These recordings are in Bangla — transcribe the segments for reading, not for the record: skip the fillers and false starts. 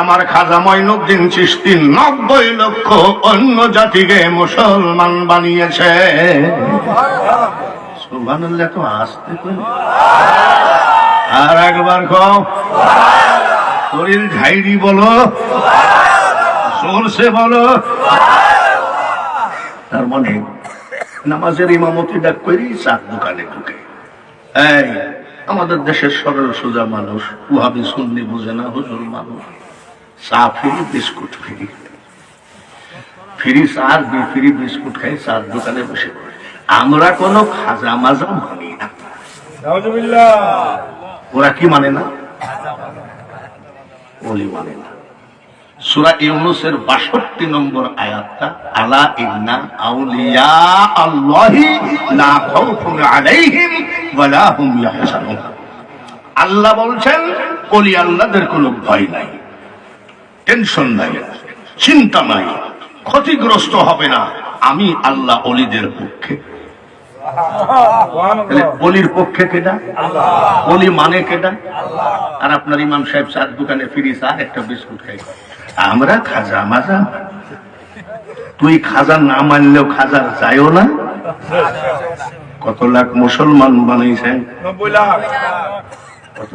আমার খাজা মঈনুদ্দিন চিশতি 90 লক্ষ অন্য জাতিকে মুসলমান বানিয়েছে। সুবহানাল্লাহ। তো আসতে আর একবার কও, শরীর ঝাইরি বলো, জোরসে বলো। তার মানে নামাজের ইমামতি ডাক করি চার দোকানে ঢুকে। এই আমাদের দেশের সরল সোজা মানুষ, ওয়াহাবি সুন্নি বুঝে না, হুজুর মানুষ, চা ফ্রি, বিস্কুট ফ্রি, ফ্রি চা ফ্রি বিস্কুট খাই, চার দোকানে বসে পড়ে। আমরা কোনো খাজা মাজা মানি না। ওরা কি মানে না? ওলি মানে না। সূরা ইউনূসের 62 নম্বর আয়াতটা, আলা ইন্না আউলিয়া আল্লাহি লা খাউফুন আলাইহিম ওয়া লা হুম ইয়াহজানুন। আল্লাহ বলছেন ওলি আল্লাহদের কোনো ভয় নাই, টেনশন নাই, চিন্তা নাই, ক্ষতিগ্রস্ত হবে না। আমি আল্লাহ ওলিদের পক্ষে। ওলির পক্ষে কেডা? ওলি মানে কেডা? আর আপনার ইমাম সাহেব চার দোকানে ফিরি চা একটা বিস্কুট খাই। আমরা খাজা মাজা? তুই খাজা না মানলেও খাজার যায়ও না। কত লাখ মুসলমান বানাইছেন? 90 লাখ। কত?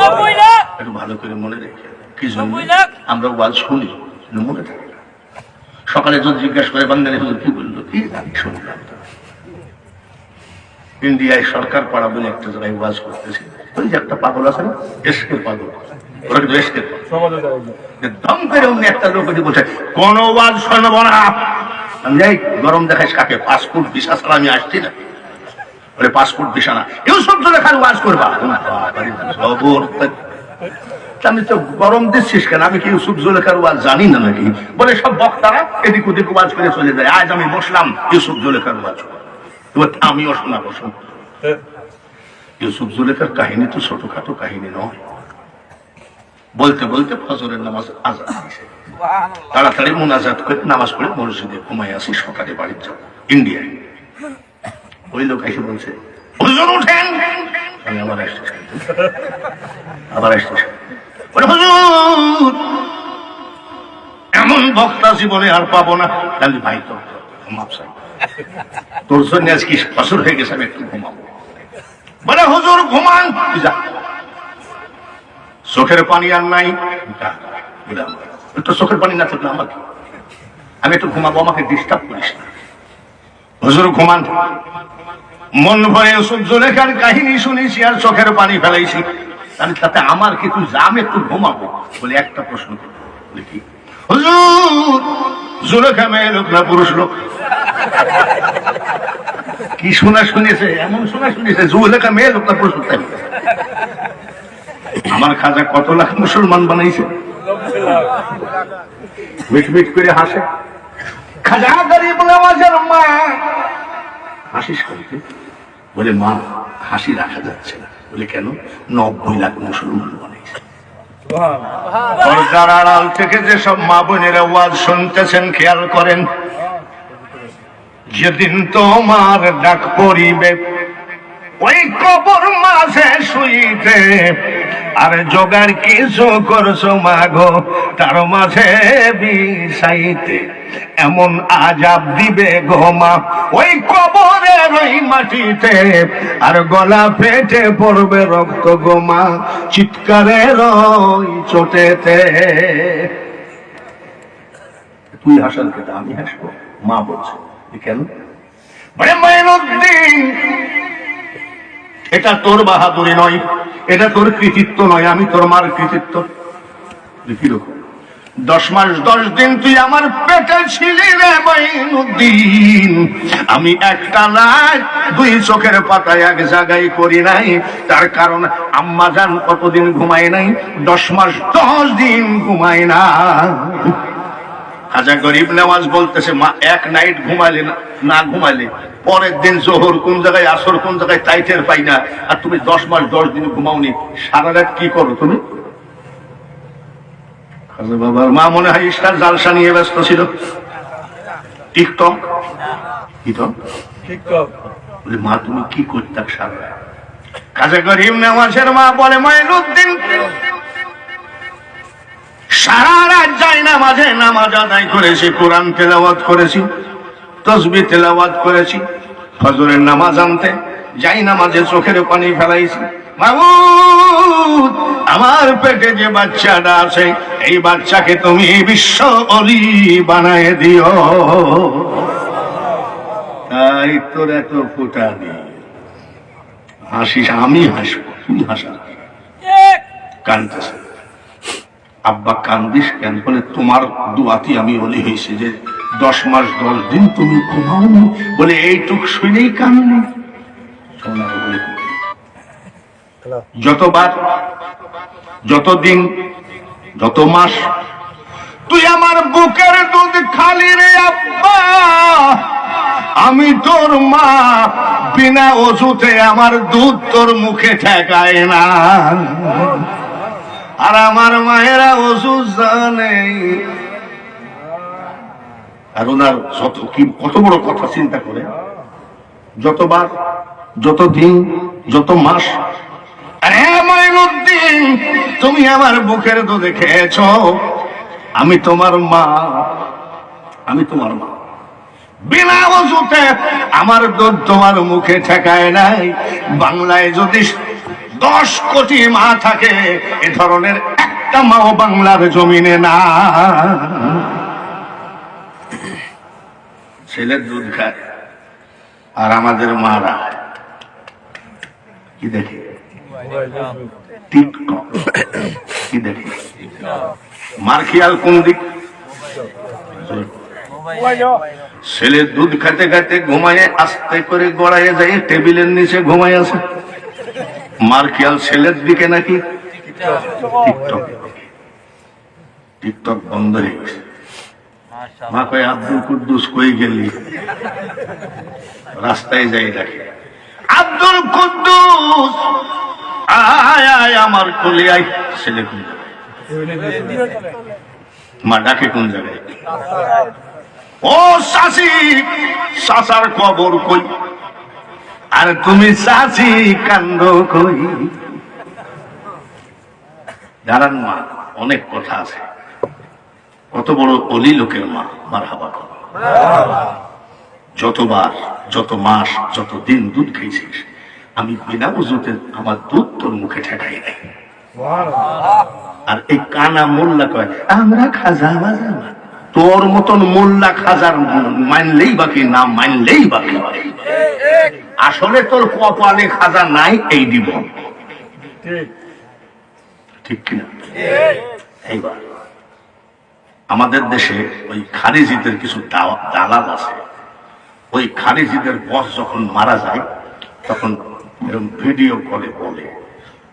90 লাখ। একটু ভালো করে মনে রেখে, কি জন্য আমরা ওয়াজ শুনি মনে থাকে। সকালে যদি জিজ্ঞাসা করে বাঙালি হুজুর কি বললো, কি জানি শুনলাম। ইন্ডিয়ায় সরকার পাড়া বলে একটা জায়গায় ওয়াজ করতেছে, ওই যে একটা পাগল আছে না, এসকের পাগল, ওরা কিন্তু এসকের দম করে অন্য একটা লোক বলছে কোন ওয়াজ শুনব না। আমি যাই, গরম দেখাইস কাকে? পাসপোর্ট ভিসা ছাড়া আমি আসছি না। বলে পাসপোর্ট ভিসা না, ইউসুফ জুলেখার ওয়াজ করবা? আমি তো গরম দিচ্ছিস কেন? আমি কি ইউসুফ জুলেখার ওয়াজ জানি না নাকি? বলে সব বক্তারা এদিক ওদিক ওয়াজ করে চলে যায়। আজ আমি বসলাম ইউসুফ জুলেখার ওয়াজ, আমিও শোনাবো। ইউসুফ জুলেখার কাহিনী তো ছোটখাটো কাহিনী নয়। বলতে বলতে ফজরের নামাজ আজান দিয়েছে, তাড়াতাড়ি মুনাজাত করে নামাজ পড়ে মসজিদে ঘুমাই আসি, সকালে বাড়ি যাবো ইন্ডিয়ায়। ওই লোক এসে বলছে হুজুর উঠেন। আমি আবার আসতেছি, হুজুর এমন বক্তা জীবনে আর পাবো না। তাহলে ভাই তো মাপসাই, তোর জন্য আজকে ফসল হয়ে গেছে, আমি একটু ঘুমাবো। বলে হুজুর ঘুমান। চোখের পানি আর নাই, চোখের পানি না থাকলে আমাকে, আমি একটু ঘুমাবো, আমাকে ডিস্টার্ব করিস না। হুজুর ঘুমান। মন ভরে ইউসুফ জুলেখার কাহিনী শুনেছি আর চোখের পানি ফেলাইছি, আমি তাতে আমার কি? তুই যা, আমি একটু ঘুমাবো। বলে একটা প্রশ্ন করি, বলে কি? হুজুর জুলেখা মেয়ে লোক না পুরুষ লোক? কি শোনা শুনেছে? এমন শোনা শুনেছে জুলেখা মেয়ে লোক না পুরুষ লোক? আমার খাজা কত লাখ মুসলমান বানাইছে। মিট মিট করে হাসে। খাজা গরিব নওয়াজের মা হাসিস করতে? বলে মা হাসি রাখা যাচ্ছে না। বলে কেন? 90 লাখ মুসলমান বানাইছে। পর্দার আড়াল থেকে যেসব মা বোনেরা ওয়াজ শুনতেছেন খেয়াল করেন, যেদিন তোমার ডাক পড়িবে ওই কবর মাঝে শুইতে, আর জোগাড় কিছু করছো মাগো তার মাঝে বিছাইতে, এমন আজাব দিবে গোমা ওই কবরের ওই মাটিতে, আর গলা পেটে পড়বে রক্ত গোমা চিৎকারের ওই চোটেতে। তুই হাসাল কেটা? আমি হাসবো? মা বলছে কেন? বলে মঈনুদ্দিন এটা তোর বাহাদুরি নয়, এটা তোর কৃতিত্ব নয়, আমি তোর মার কৃতিত্ব। কিরকম? 10 মাস 10 দিন তুই আমার পেটে ছিলি রে মঈনুদ্দিন। আমি একটা রাত 2 চোখের পাতায় এক জায়গায় করি নাই, তার কারণ আম্মা জান কতদিন ঘুমায় নাই? 10 মাস 10 দিন ঘুমায় না। খাজা গরিব নওয়াজ বলতেছে মা এক নাইট ঘুমাইলে না ঘুমাইলে পরের দিন জোহর কোন জায়গায় আসর কোন জায়গায় তাই টের পাই না, আর তুমি 10 মাস 10 দিন ঘুমাওনি, সারা রাত কি করো তুমি? খাজা বাবার মা মনে হয় ইস্টার জালসা নিয়ে ব্যস্ত ছিল। টিকটক বলে মা তুমি কি করতে সারা রাত? খাজা গরিব নওয়াজের মা বলে মঈনুদ্দিন সারা রাত যাই নামাজে নামাজ আদায় করেছি, কোরআন তেলাওয়াত করেছি, তাসবিহ তেলাওয়াত করেছি, ফজরের নামাজ আনতে যাই নামাজে চোখের পানি ফেলাইছি। মাবুদ, আমার পেটে যে বাচ্চাটা আছে এই বাচ্চাকে তুমি বিশ্ব অলি বানায় দিও। তাই তোর এত ফুটানি হাসিস, আমি হাসবো, তুই হাসা। কানতেছে, আব্বা কান্দিস কেন? বলে তোমার দুয়াতি আমি অলি হয়েছি যে 10 মাস 10 দিন তুমি ঘুমাওনি। বলে এইটুক শুনেই কান্দি। যতবার, যতদিন, যত মাস তুই আমার বুকের দুধ খালি রে আব্বা, আমি তোর মা, বিনা ওষুধে আমার দুধ তোর মুখে ঠেকায় না। আর আমার মায়েরা ওষুধ জানে। আর ওনার কত বড় কথা চিন্তা করে, যতবার, যতদিন, যত মাস। আরে মাইনুদ্দিন, তুমি আমার বুকের দুধে খেয়েছ, আমি তোমার মা, আমি তোমার মা, বিনা ওষুধে আমার দুধ তোমার মুখে ঠেকায় নাই। বাংলায় যদি 10 কোটি মা থাকে, এ ধরনের একটা মাও বাংলার জমিনে না। ছেলের দুধ খায় আর আমাদের মারা কি দেখে? টিকটক। কি দেখে? মার খেয়াল কোন দিক? ছেলে দুধ খেতে খেতে ঘুমায়, আস্তে করে গড়াইয়ে যায়, টেবিলের নিচে ঘুমায় আছে। মার খেয়াল ছেলের দিকে নাকি? টিকটক। টিকটক বন্ধ হয়ে গেছে। মা কয়, আব্দুল কুদ্দুস কই গেলি? রাস্তায় যাই দেখে, আব্দুল কুদ্দুস আয় আয় আমার কোলে আয়। ছেলে কোন জায়গায়? মা ডাকে কোন জায়গায়? ও শাশি, শাসার খবর কই? আর তুমি শাশি কান্দ কই? জানান মা, অনেক কথা আছে। কত বড় অলি লোকের মা, মারহাবা কর। যতবার, যত মাস, যত দিন দুধ খেয়েছিস, আমি বিনা ওযুতে আমার দুধ তোর মুখে ঠেকাই নাই। আর এই কানা মোল্লা কয় আমরা খাজা বাজা। তোর মতন মোল্লা খাজার মানলেই বাকি, না মানলেই বাকি। আসলে তোর কপালে খাজা নাই, এই দিব। ঠিক কিনা? এইবার আমাদের দেশে ওই খারিজিদের কিছু দালাল আছে। ওই খারিজিদের বস যখন মারা যায়, তখন ভিডিও কলে বলে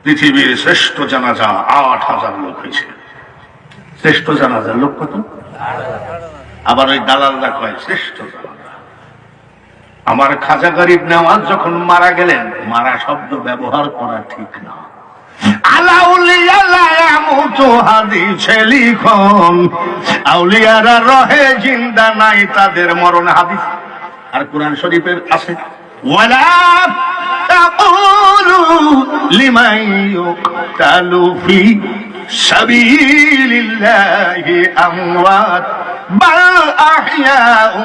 পৃথিবীর শ্রেষ্ঠ জানাজা 8,000 লোক হয়েছে। শ্রেষ্ঠ জানাজার লোক কত? আবার ওই দালালরা কয় শ্রেষ্ঠ জানাজা। আমার খাজা গরিব নেওয়াজ যখন মারা গেলেন, মারা শব্দ ব্যবহার করা ঠিক না। আউলিয়ারা রহে জিন্দা নাই, তাদের মরণ হাদিস। আর কোরআন শরীফের আছে, ওয়ালা তাকুলু লিমান ইউকতালু ফি সাবিলিল্লাহি আমওয়াত বাল আহইয়াউ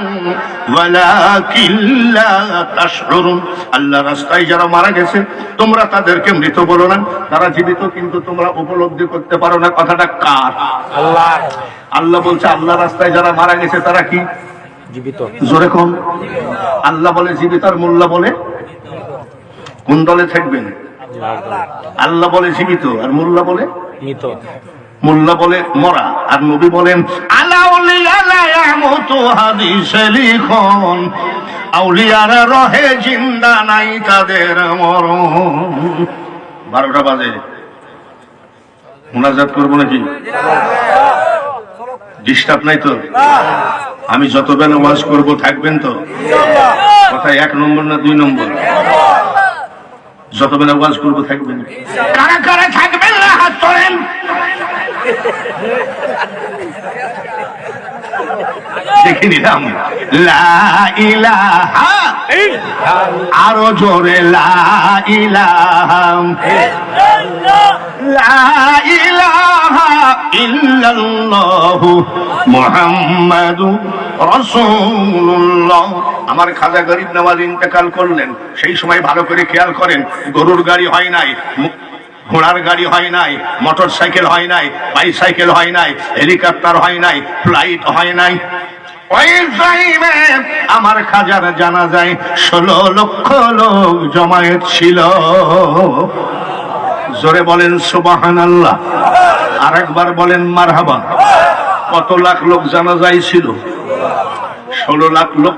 ওয়ালাকিন লা তাশউরুন। আল্লাহর রাস্তায় যারা মারা গেছে তোমরা তাদেরকে মৃত বলো না, তারা জীবিত, কিন্তু তোমরা উপলব্ধি করতে পারো না। কথাটা কার? আল্লাহ। আল্লাহ বলছে আল্লাহর রাস্তায় যারা মারা গেছে তারা কি? জীবিত। জোরে কোন? আল্লাহ বলে জীবিত আর মোল্লা বলে কোন দলে থাকবেন? আল্লাহ বলে জীবিত আর মোল্লা বলে মৃত। মোল্লা বলে মরা আর নবী বলেন হাদিসে লিখন আউলিয়ারা রহে জিন্দা নাই, তাদের মরণ। 12টা বাজে, মুনাজাত করবো নাকি? ডিস্টার্ব নাই তো? আমি যত বেলা ওয়াজ করবো থাকবেন তো? কথা 1 নম্বর না 2 নম্বর? যত বেলা ওয়াজ করবো থাকবেন? কারা কারা থাকবেন না হাত তোলেন। দেখে নিলাম লা ইলাহা, আরো জোরে লা ইলাহা, লা ইলাহা ইল্লাল্লাহু মুহাম্মাদুর রাসূলুল্লাহ। আমার খাজা গরিব নওয়াজ ইন্তেকাল করলেন, সেই সময় ভালো করে খেয়াল করেন, গরুর গাড়ি হয় নাই, ঘোড়ার গাড়ি হয় নাই, মোটর সাইকেল হয় নাই, বাইসাইকেল হয় নাই, হেলিকপ্টার হয় নাই, ফ্লাইট হয় নাই। ওই টাইমে আমার খাজার জানাজায় 16 লক্ষ লোক জমায়েত ছিল। জোরে বলেন সুবহানাল্লাহ, আর একবার বলেন মারহাবা। কত লাখ লোক জানাজায় ছিল? 16 লাখ লোক।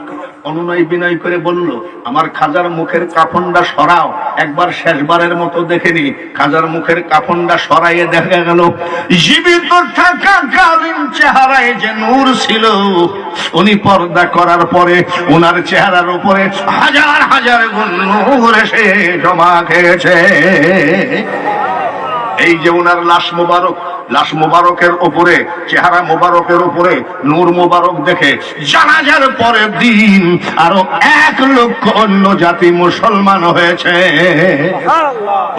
অনুনয় বিনয় করে বলল, আমার খাজার মুখের কাফনটা সরাও, একবার শেষবারের মতো দেখেনি। খাজার মুখের কাফনটা সরাইয়ে দেখা গেল জীবিত থাকাকালীন চেহারায় যে নূর ছিল, উনি পর্দা করার পরে ওনার চেহারার উপরে হাজার হাজার গুণ নূর এসে জমা খেয়েছে। এই যে ওনার লাশ মোবারক, লাশ মোবারকের উপরে, চেহারা মোবারকের উপরে নূর মোবারক দেখে জানাজার পরের দিন আরো 1 লক্ষ অন্য জাতি মুসলমান হয়েছে।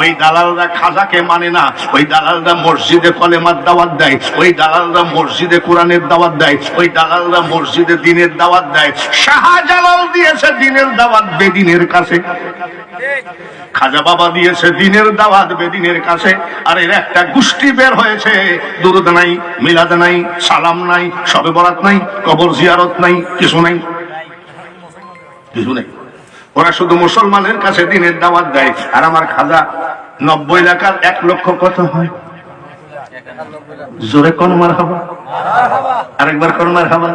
ওই দালালরা খাজাকে মানে না, ওই দালালরা মসজিদে কলেমার দাওয়াত দেয়, ওই দালালরা মসজিদে কোরআনের দাওয়াত দেয়, ওই দালালরা মসজিদে দ্বীনের দাওয়াত দেয়। শাহজালাল দিয়েছে দ্বীনের দাওয়াত বেদিনের কাছে, খাজা বাবা দিয়েছে দ্বীনের দাওয়াত বেদিনের কাছে। আর এর একটা গোষ্ঠী বের হয়েছে, দুরুদ নাই, মিলাদ নাই, সালাম নাই, শবে বরাত নাই, কবর জিয়ারত নাই, কিছু নাই, কিছু নেই। ওরা শুধু মুসলমানের কাছে দ্বীনের দাওয়াত দেয়। আর আমার খাজা 90 লাখার 1 লক্ষ কত হয়? জোরে কোন মারহাবা, আরেকবার কোন মারহাবা।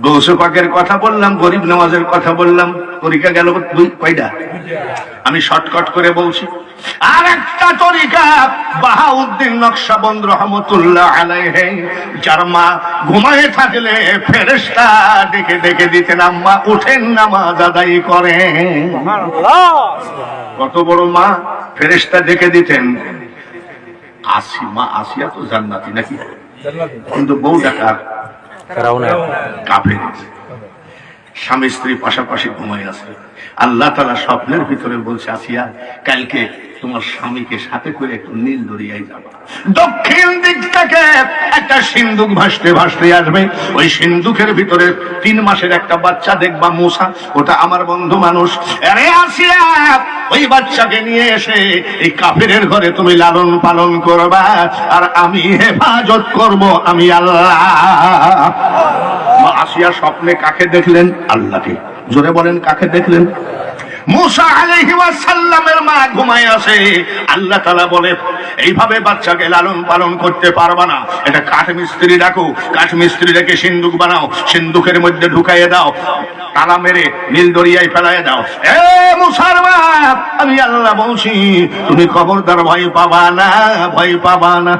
গৌসে পাকের কথা বললাম, গরিব নওয়াজের কথা বললাম, তরিকা গেল কয়টা? আমি শর্টকাট করে বলছি। আর একটা তরিকা বাহাউদ্দিন নকশবন্দ রহমতুল্লাহ আলাইহি, যার মা ঘুমায় থাকলে ফেরেশতা ডেকে ডেকে দিতেন, আম্মা উঠেন নামাজ আদায় করেন। কত বড় মা, ফেরেশতা ডেকে দিতেন। মা আসিয়া তো জান্নাতি নাকি, কিন্তু বউ ডাকার কাফের, স্বামী স্ত্রী পাশাপাশি ঘুমাই আছে। আল্লাহ তাআলা স্বপ্নের ভিতরে বলছে, আসিয়া কালকে তোমার স্বামীকে সাথে করে একটু নীল দরিয়ায় যাবা। দক্ষিণ দিক থেকে একটা সিন্ধুক ভাসতে ভাসতে আসবে, ওই সিন্ধুকের ভিতরে 3 মাসের একটা বাচ্চা দেখবা, মুসা, ওটা আমার বন্ধু মানুষ। আরে আসিয়া, ওই বাচ্চাকে নিয়ে এসে এই কাফেরের ঘরে তুমি লালন পালন করবা, আর আমি হেফাজত করব, আমি আল্লাহ। আসিয়া স্বপ্নে কাকে দেখলেন? আল্লাহকে। জোরে বলেন, কাকে দেখলেন? মুসা আলাইহিস সালামের মা ঘুমায় আছে। আল্লাহ তাআলা বলে, এইভাবে বাচ্চাকে লালন পালন করতে পারবা না, এটা কাঠ মিস্ত্রি ডাকো, কাঠ মিস্ত্রি রেখে সিন্ধুক বানাও, সিন্ধুকের মধ্যে ঢুকাইয়ে দাও, তালা মেরে নীল দরিয়ায় ফেলাইয়ে দাও। এ মুসার মা, আমি আল্লাহ বলছি, তুমি খবরদার ভয় পাবা না, ভয় পাবা না।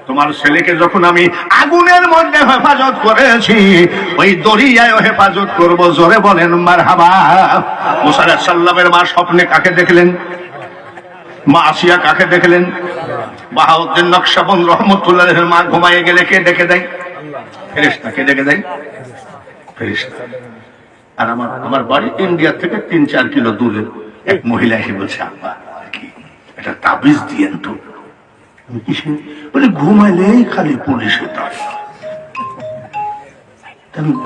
তোমার ছেলেকে যখন আমি আগুনের মধ্যে হেফাজত করেছি, ওই দরিয়ায় হেফাজত করব। জোরে বলেন মারহাবা। মুসা আলাইহিস সালামের মা স্বপ্নে কাকে দেখলেন? মা আসিয়া কাকে দেখলেন? বাহাউদ্দিন নকশবন্দ রহমতুল্লাহের মা ঘুমায়ে গেলে কে ডেকে দেয়? ফেরেশতা। কে ডেকে দেয়? ফেরেশতা। আর আমার বাড়ি ইন্ডিয়া থেকে 3-4 কিলো দূরে এক মহিলা এসে বলছে, আব্বা কি এটা তাবিজ দিয়েন তো। বলে, ঘুমাইলেই খালি পুলিশে তার,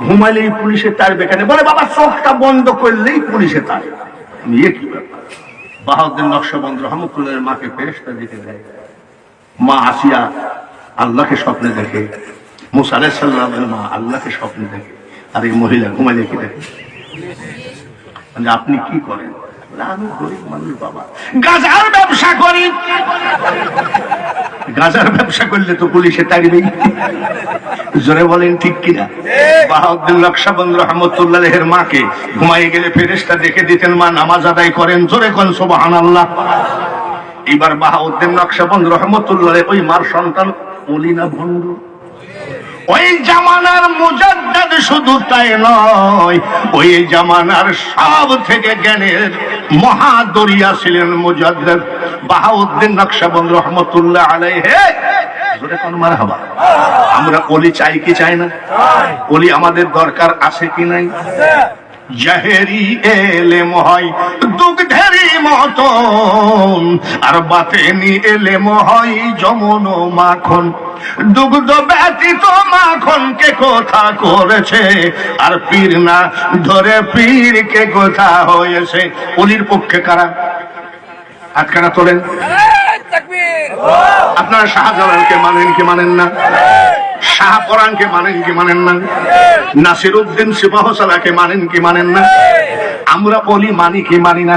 ঘুমাইলেই পুলিশে তারবে কেন? বলে, বাবা চোখটা বন্ধ করলেই পুলিশে তার। কি ব্যাপার? বাহাউদ্দিন নকশবন্দ রহমতুল্লাহের মাকে ফেরেশতা দিতে দেয়। মা আসিয়া আল্লাহকে স্বপ্নে দেখে, মুসা আলাইহিস সালামের মা আল্লাহকে স্বপ্নে দেখে, আর এই মহিলা ঘুমাইলে কি দেখে? আপনি কি করেন? আমি গরিব মানুষ বাবা, গাঁজার ব্যবসা করি। গাঁজার ব্যবসা করলে তো পুলিশে তাড়িবেই। জোরে বলেন ঠিক কিনা? বাহাউদ্দিন নকশবন্দ রহমতুল্লাহের মাকে ঘুমাই গেলে ফেরেশতা দেখে দিতেন, মা নামাজ আদায় করেন। জোরে কোন সুবহানাল্লাহ। এবার বাহাউদ্দিন নকশবন্দ রহমতুল্লাহ ওই মার সন্তান ওলি না ভণ্ড? ওই জামানার মুজাদ্দিদ শুধু তাই নয়, ওই জামানার সব থেকে জ্ঞানের মহাদরিয়া ছিলেন মুজাদ্দিদ বাহাউদ্দিন নকশবন্দ রহমতুল্লাহ আলাইহি। মারহাবা। আমরা অলি চাই কি চাই না? অলি আমাদের দরকার আছে কি নাই? জাহেরি এলেম হয় দুগ্ধেরই মতন, আর বাতেনি এলেম হয় যমন মাখন। দুগ্ধ ব্যতীত মাখনকে কথা করেছে, আর পীর না ধরে পীরকে কথা হয়েছে। অলির পক্ষে কারা? হাতখানা তোলেন। আপনারা শাহজালালকে মানেন কি মানেন না? শাহপরানকে মানেন কি মানেন না? নাসিরউদ্দিন সিপাহসালাকে মানেন কি মানেন না? আমরা বলি মানি কি মানি না?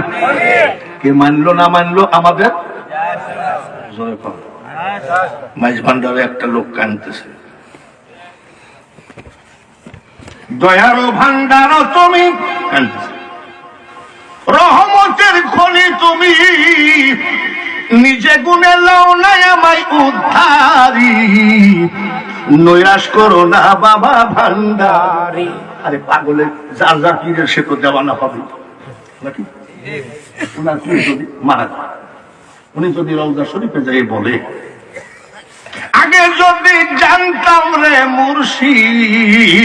কে মানলো না মানলো আমাদের মাইজ ভান্ডারে একটা লোক কানতেছে, দয়ারও ভান্ডার তুমি, কানতেছে রহমতের খনি তুমি, নিজে গুণে লও নাই আমায় উদ্ধারি, নৈরাশ করো না বাবা ভান্ডারি। আরে পাগলে যার যার পীরের সে তো দেওয়ানা হবে নাকি? উনার পীর যদি মারা যায়, উনি যদি রওজা শরীফে যাই বলে, আগে যদি জানতাম রে মুর্শিদ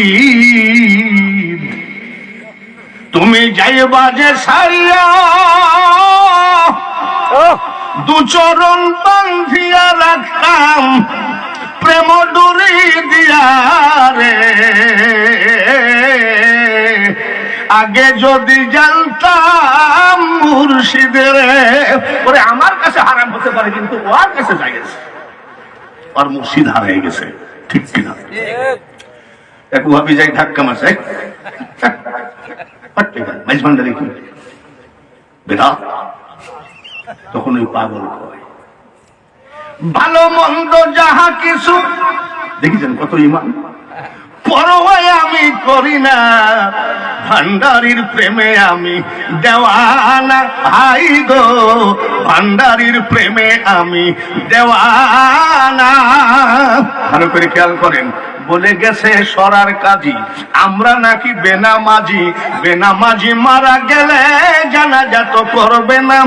তুমি যাইবা যে সারিয়া, দু চরণ বান্ধিয়া রাখতাম প্রেম ডুরি দিয়া রে, আগে যদি জানতাম মুর্শিদের। ওরে আমার কাছে হারাম হতে পারে, কিন্তু ওর কাছে জায়েজ। আর মুর্শিদ হারাই গেছে, ঠিক কিনা? এক ভাবি যাই ধাক্কা মারছে, মাইজভান্ডারি কি বেদাত। তখন ওই পাগল কয়, ভালো মন্দ যাহা কিছু, দেখেছেন কত ইমান, পরোয়া আমি করি না, ভান্ডারির প্রেমে আমি দেওয়ানা। ভাই গো ভান্ডারির প্রেমে আমি দেওয়ানা। ভালো করে খেয়াল করেন, বলে গেছে সরার কাজী, আমরা নাকি বেনামাজি, বেনামাজি মারা গেলে জানাজা তো করবে না।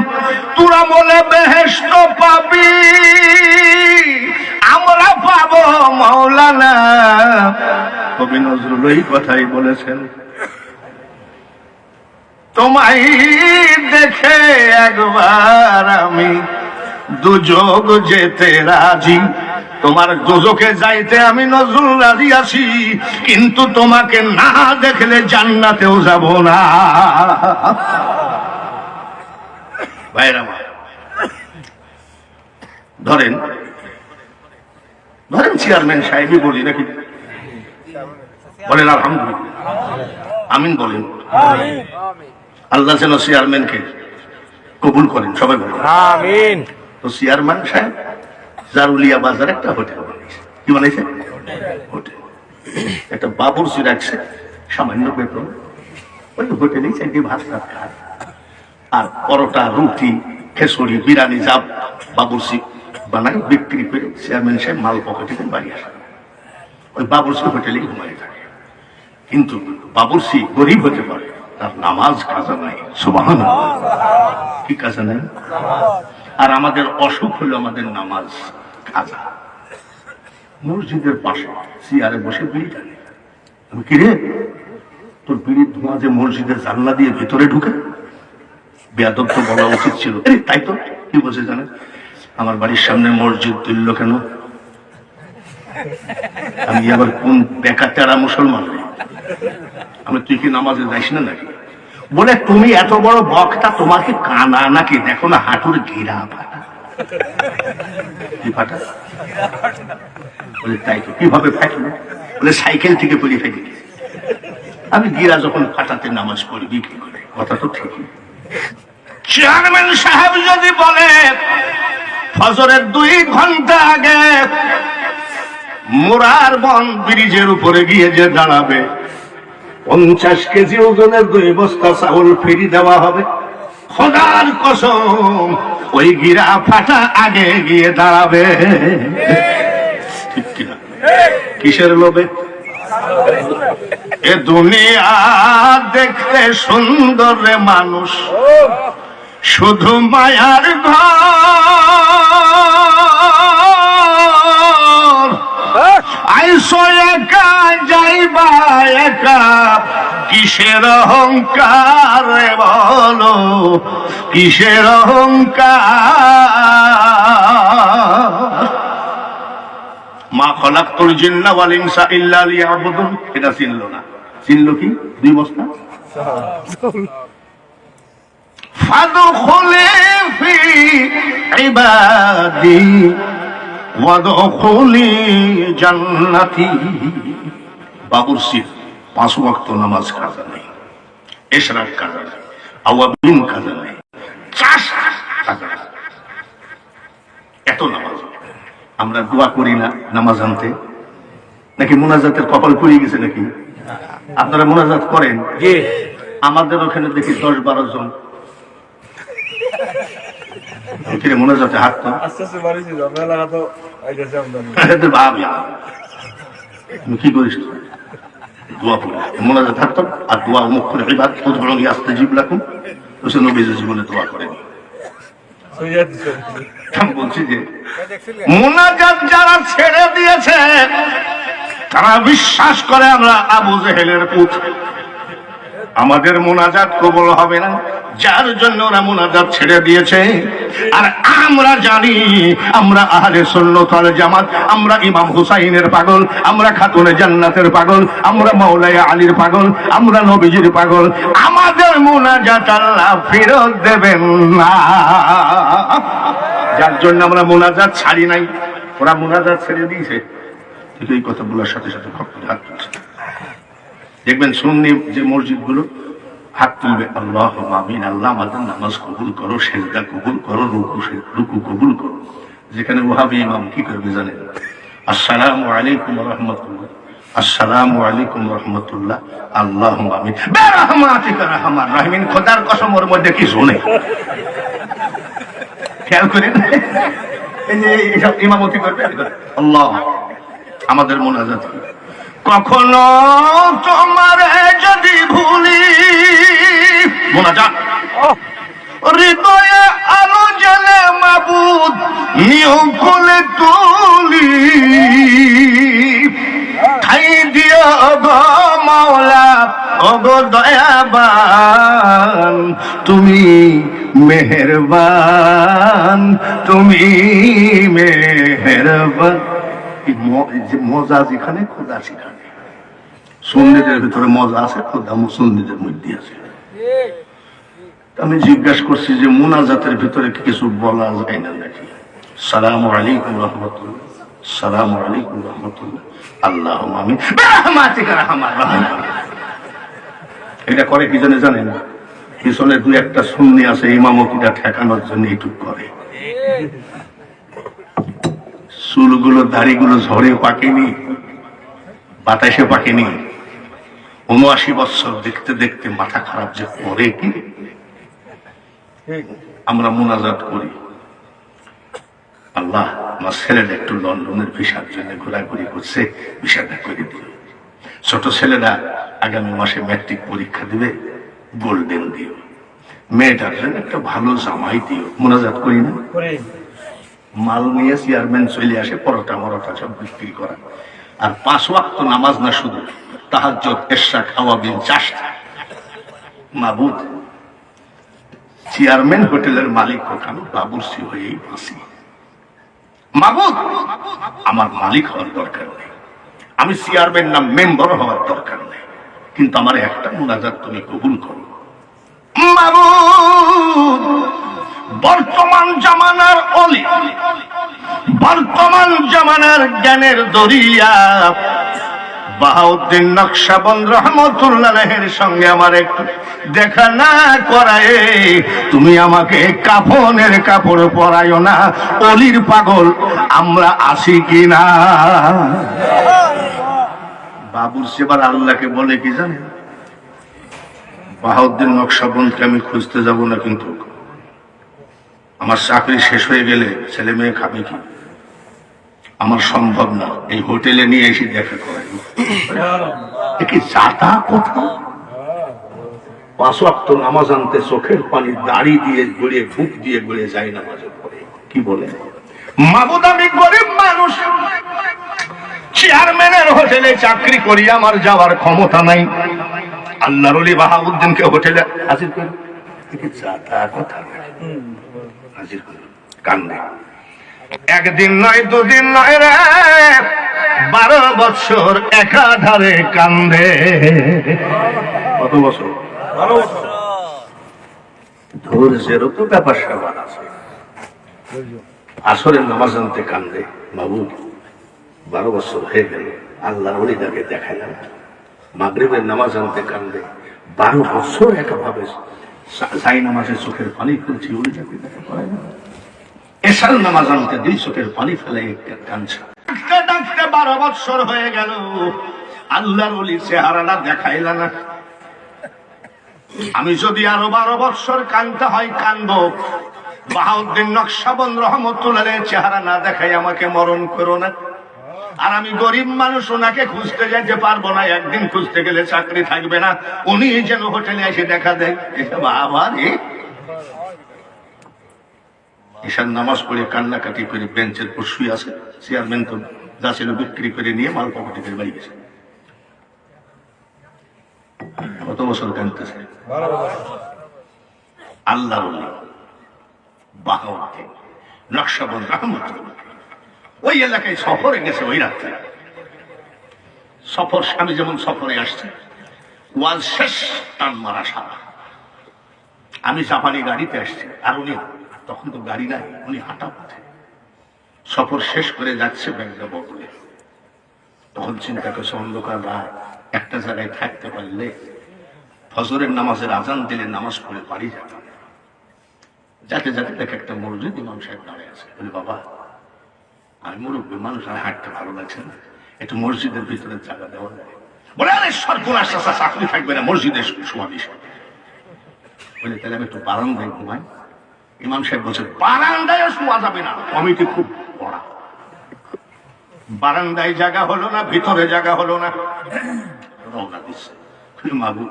তোরা বলে বেহেশত পাবি, আমরা পাবো মাওলানা। কবি নজরুল এই কথাই বলেছেন, তোমায় দেখে একবার আমি দুজক যেতে রাজি। তোমার দুজকে যাইতে আমি নজরুল রাজি আছি, কিন্তু তোমাকে না দেখলে জান্নাতেও যাব না। ভাইরা ধরেন ধরেন চেয়ারম্যান সাহেবই বলি নাকি? বলেন আলহামদুলিল্লাহ, আমিন বলেন। আল্লাহ যেন চেয়ারম্যানকে কবুল করেন, সবাই বলেন আমিন। তো চেয়ারম্যান সাহেব জারুলিয়া বাজার একটা হোটেল বানাইছে। কি বানাইছে? হোটেল। একটা বাবুর্চি রাখছে, সামান্য বেতন। ওই হোটেলেই চাইতে ভাত খায়, আর পরোটা, রুটি, খেসুড়ি, বিরিয়ানি যা বাবুর্চি বানায় বিক্রি করে চেয়ারম্যান সাহেব মাল পকেটে বাড়ি আসে। ওই বাবুর্চি হোটেলেই ঘুমাই থাকে। কিন্তু বাবুর্চি গরিব হতে পারে, তার নামাজ কাজা নাই। সুবহানাল্লাহ। কি কাজা নাই? আর আমাদের অসুখ হলো আমাদের নামাজ কাজা। মসজিদের পাশে চেয়ারে বসে বিড়ি টানে। আমি কি রে, তোর বিড়ির ধোঁয়া যে মসজিদের জানলা দিয়ে ভিতরে ঢুকে? বেয়াদব তো বলা উচিত ছিল। তাই তো কি বলছে জানেন? আমার বাড়ির সামনে মসজিদ তুললো কেন? আমি আবার কোন বেকাতেরা মুসলমান? আমি তুই কি নামাজে যাইস না নাকি? বলে তুমি এত বড় বক্তা, তোমাকে কানা নাকি? দেখো না হাঁটুর ঘিরা ফাটা। কি ফাটা? বলে তাই তো। কিভাবে ফাটলো? বলে সাইকেল থেকে পড়ে ফেলে গেছে। আমি গিরা যখন ফাটাতে নামাজ পড়ি বিক্রি করে। কথা তো ঠিকই। চেয়ারম্যান সাহেব যদি বলে ফজরের 2 ঘন্টা আগে মোরার বন ব্রিজের উপরে গিয়ে যে দাঁড়াবে, 50 কেজি ওজনের 2 বস্তা চাউল ফিরি দেওয়া হবে, খোদার কসম ওই গিরা ফাটা আগে গিয়ে দাঁড়াবে। ঠিক কিনা? কিসের লোভে? এ দুনিয়া দেখতে সুন্দর রে মানুষ, শুধু মায়ার ঘর। কিসের অহংকার রে বলো, কিসের অহংকার। মা খলাকতুল জিন্না ওয়াল ইনসা ইল্লা লিয়াবুদুন, এটা চিনল না। চিনল কি? 2 বস্তা। ফাদখুলি ফি ইবাদি ওয়াদখুলি জান্নাতি। বাবুরসি 5 ওয়াক্ত নামাজ কাজা নেই, ইশরাক কাজা নেই, আওয়াবিন কাজা নেই, চাষ কাজা নেই, এত নামাজ। আমরা দোয়া করি না নামাজ আনতে, নাকি মুনাজাতের কপাল পুড়িয়ে গেছে নাকি? আপনারা মুনাজাত করেন? আমাদের ওখানে দেখি 10-12 জন মুনাজাতে হাত তো কি করিস, দোয়া পড়ি মোনাজাত হাত, আর দোয়া মুখ করে আস্তাজিব লাকুম, নবীর জীবনে দোয়া করেনি। বলছি যে মুনাজাত যারা ছেড়ে দিয়েছে তারা বিশ্বাস করে আমরা আবু জেহেলের পুত, আমাদের মুনাজাত কবুল হবে না, যার জন্য ওরা মুনাজাত ছেড়ে দিয়েছে। আর আমরা জানি আমরা আহলে সুন্নাত ওয়াল জামাত, আমরা ইমাম হুসাইনের পাগল, আমরা খাতুনে জান্নাতের পাগল, আমরা মাওলানা আলীর পাগল, আমরা নবীজির পাগল। আমাদের মুনাজাত আল্লাহ ফেরত দেবেন না, যার জন্য আমরা মুনাজাত ছাড়ি নাই। ওরা মুনাজাত ছেড়ে দিয়েছে, ঠিক এই কথা বলার সাথে সাথে ভক্তরা হাত তুলছে। দেখবেন সুন্নি যে মসজিদগুলো হাত তুলবে, আল্লাহুম্মা আমিন, আল্লাহ আমাদের নামাজ কবুল করো, সেজদা কবুল করো, রুকু কবুল করো। যেখানে ওয়াহাবি ইমাম কি করবে জানেন? আসসালামু আলাইকুম ওয়া রাহমাতুল্লাহ, আসসালামু আলাইকুম ওয়া রাহমাতুল্লাহ, আল্লাহুম্মা আমিন বিরহমাতিকা ইয়া আরহামার রাহিমিন। খোদার কসম ওর মধ্যে কি শুনে খেয়াল করেন, এই যে এইসব ইমামতি করবে আল্লাহ। আমাদের মুনাজাত কখনো তোমারে যদি ভুলি, মুনাজাত হৃদয়ে আলো জ্বলে মাবুদ নিউ কোলে তুলি, ঠাই দিও গো মাওলা ও গো দয়াবান, তুমি মেহেরবান, তুমি মেহেরবান। মজা যেখানে খোদা সেখানে, সুন্নিদের ভিতরে মজা আছে, খোদা মুসল্লিদের মধ্যে আছে। আমি জিজ্ঞাসা করছি যে মুনাজাতের ভিতরে কিছু বলা যায় না নাকি? সালামু আলাইকুম রাহমাতুল্লাহ, সালামু আলাইকুম রাহমাতুল্লাহ, আল্লাহুম্মা আমিন বিরহমাতিকা ইয়া আরহামার রাহিমিন। এটা করে কি জানেন? পিছনে 2-1টা সুন্নি আছে ইমামতিটা ঠেকানোর জন্য এইটুক করে। চুলগুলো দাড়িগুলো ঝড়ে পাকেনি, বাতাসে পাকেনি। ৭৯ বছর দেখতে দেখতে মাথা খারাপ যে করে কি। আমরা মুনাজাত করি, আল্লাহ আমার ছেলেটা একটু লন্ডনের ভিসার জন্য ঘোরাঘুরি করছে, ভিসাটা করে দিও। ছোট ছেলেরা আগামী মাসে ম্যাট্রিক পরীক্ষা দিবে, গোল্ডেন দিও। মেয়েটার জন্য একটা ভালো জামাই দিও। মুনাজাত করি না? মাল নিয়ে চেয়ারম্যান চলে আসে, পরোটা মরোটা সব বিক্রি করা। আর 5 ওয়াক্ত নামাজ না, শুধু তাহাজ্জুদ, ইশরাক, আওয়াবিন, চাষা। মাবুদ, চেয়ারম্যান হোটেলের মালিক ওখানে বাবুর্চি হয়েই বাঁচি। মাবুদ, আমার মালিক হওয়ার দরকার নেই, আমি চেয়ারম্যান না মেম্বার হওয়ার দরকার নেই, কিন্তু আমার একটা মুনাজাত তুমি কবুল করো। মাবুদ, বর্তমান জামানার অলি, বর্তমান জামানার জ্ঞানের দরিয়া বাহাউদ্দিন নকশবন্দ রহমতুল্লাহের সঙ্গে আমার একটু দেখা না করায় তুমি আমাকে কাফনের কাপড় পরায়ো না। অলির পাগল আমরা আসি কিনা? বাবুর সেবার আল্লাহকে বলে কি জানেন? বাহাউদ্দিন নকশবন্দকে আমি খুঁজতে যাব না, কিন্তু আমার চাকরি শেষ হয়ে গেলে ছেলে মেয়ে খাবে কি? আমার সম্ভব না, এই হোটেলে নিয়ে এসে দেখা করে কি যাতা কথা। 5 ওয়াক্ত নামাজ আনতে চোখের পানি দাড়ি দিয়ে গড়িয়ে ফুক দিয়ে গড়িয়ে যায় নামাজের পরে। কি বলে? মাবুদ, আমি গরিব মানুষ, চেয়ারম্যানের হোটেলে চাকরি করি, আমার যাওয়ার ক্ষমতা নাই। আল্লাহর ওলি বাহাউদ্দিনকে হোটেলে হাজির করে কথা হাজির করে কান্দে। একদিন নয় দুদিন নয় রে, 12 বছর একাধারে কান্দে। কত বছর? ধৈর্যেরও তো ব্যাপার স্যাপার আছে। আসরের নামাজ আনতে কান্দে, বাবু 12 বছর হয়ে গেল আল্লাহর ওলি তাকে দেখাইলাম। মাগরিবের নামাজ আনতে কান্দে, 12 বছর একাভাবে সাই নামাজে চোখের পানি ফেলছি, ওলি তাকে দেখা পায় না। এশার নামাজ আনতে 2 চোখের পানি ফেলে কাঁদছে। ডাকতে ডাকতে 12 বছর হয়ে গেল, আল্লাহর ওলি চেহারাটা দেখাইলা না। আমি যদি আরো 12 বছর কাঁদতে হয় কাঁদবো। বাহাউদ্দিন নকশবন্দ রহমতুল্লাহ চেহারা না দেখাই আমাকে মরণ করো না। আর আমি গরিব মানুষ, ওনাকে খুঁজতে যাইতে পারবো না, একদিন খুঁজতে গেলে চাকরি থাকবে না, উনি যেন হোটেলে এসে দেখা দেয়। আবার ঈশান নামাজ পড়ে কান্নাকাটি করে বেঞ্চের পর শুয়ে আছে। চেয়ারম্যান তো যা ছিল বিক্রি করে নিয়ে মাল পকেটে করে বাড়ি গেছে। কত বছর কাঁদতেছে? আল্লাহ বাহাউদ্দিন নকশবন্দ রহমতুল্লাহ ওই এলাকায় সফরে গেছে। ওই রাত্রে সফর, স্বামী যেমন সফরে আসছে, ওয়াজ শেষ, টান মারা সারা। আমি জাপানি গাড়িতে আসছি, আর উনি তখন তো গাড়ি নাই, উনি হাঁটা পথে সফর শেষ করে যাচ্ছে ব্যাগটা বদলে। তখন চিন্তা করছে অন্ধকার রাত, একটা জায়গায় থাকতে পারলে ফজরের নামাজের আজান দিলে নামাজ পড়ে বাড়ি যাবে। যাতে যাতে দেখে একটা মসজিদ, ইমাম সাহেব দাঁড়িয়ে আছে। বলি বাবা, আমি মুরব্বী মানুষ, আর হাঁটতে ভালো লাগছে না, একটু মসজিদের ভিতরে জায়গা দেওয়া যায়? বলে আরে সর্বনাশ, চাকরি থাকবে না, মসজিদে শোয়াবি। বলে তাহলে আমি একটু বারান্দায় ঘুমাই। ইমাম সাহেব বলছে বারান্দায় শোয়া যাবে না, কমিটি খুব বড়। বারান্দায় জায়গা হলো না, ভিতরে জায়গা হলো না, রওনা দিচ্ছে। মাগু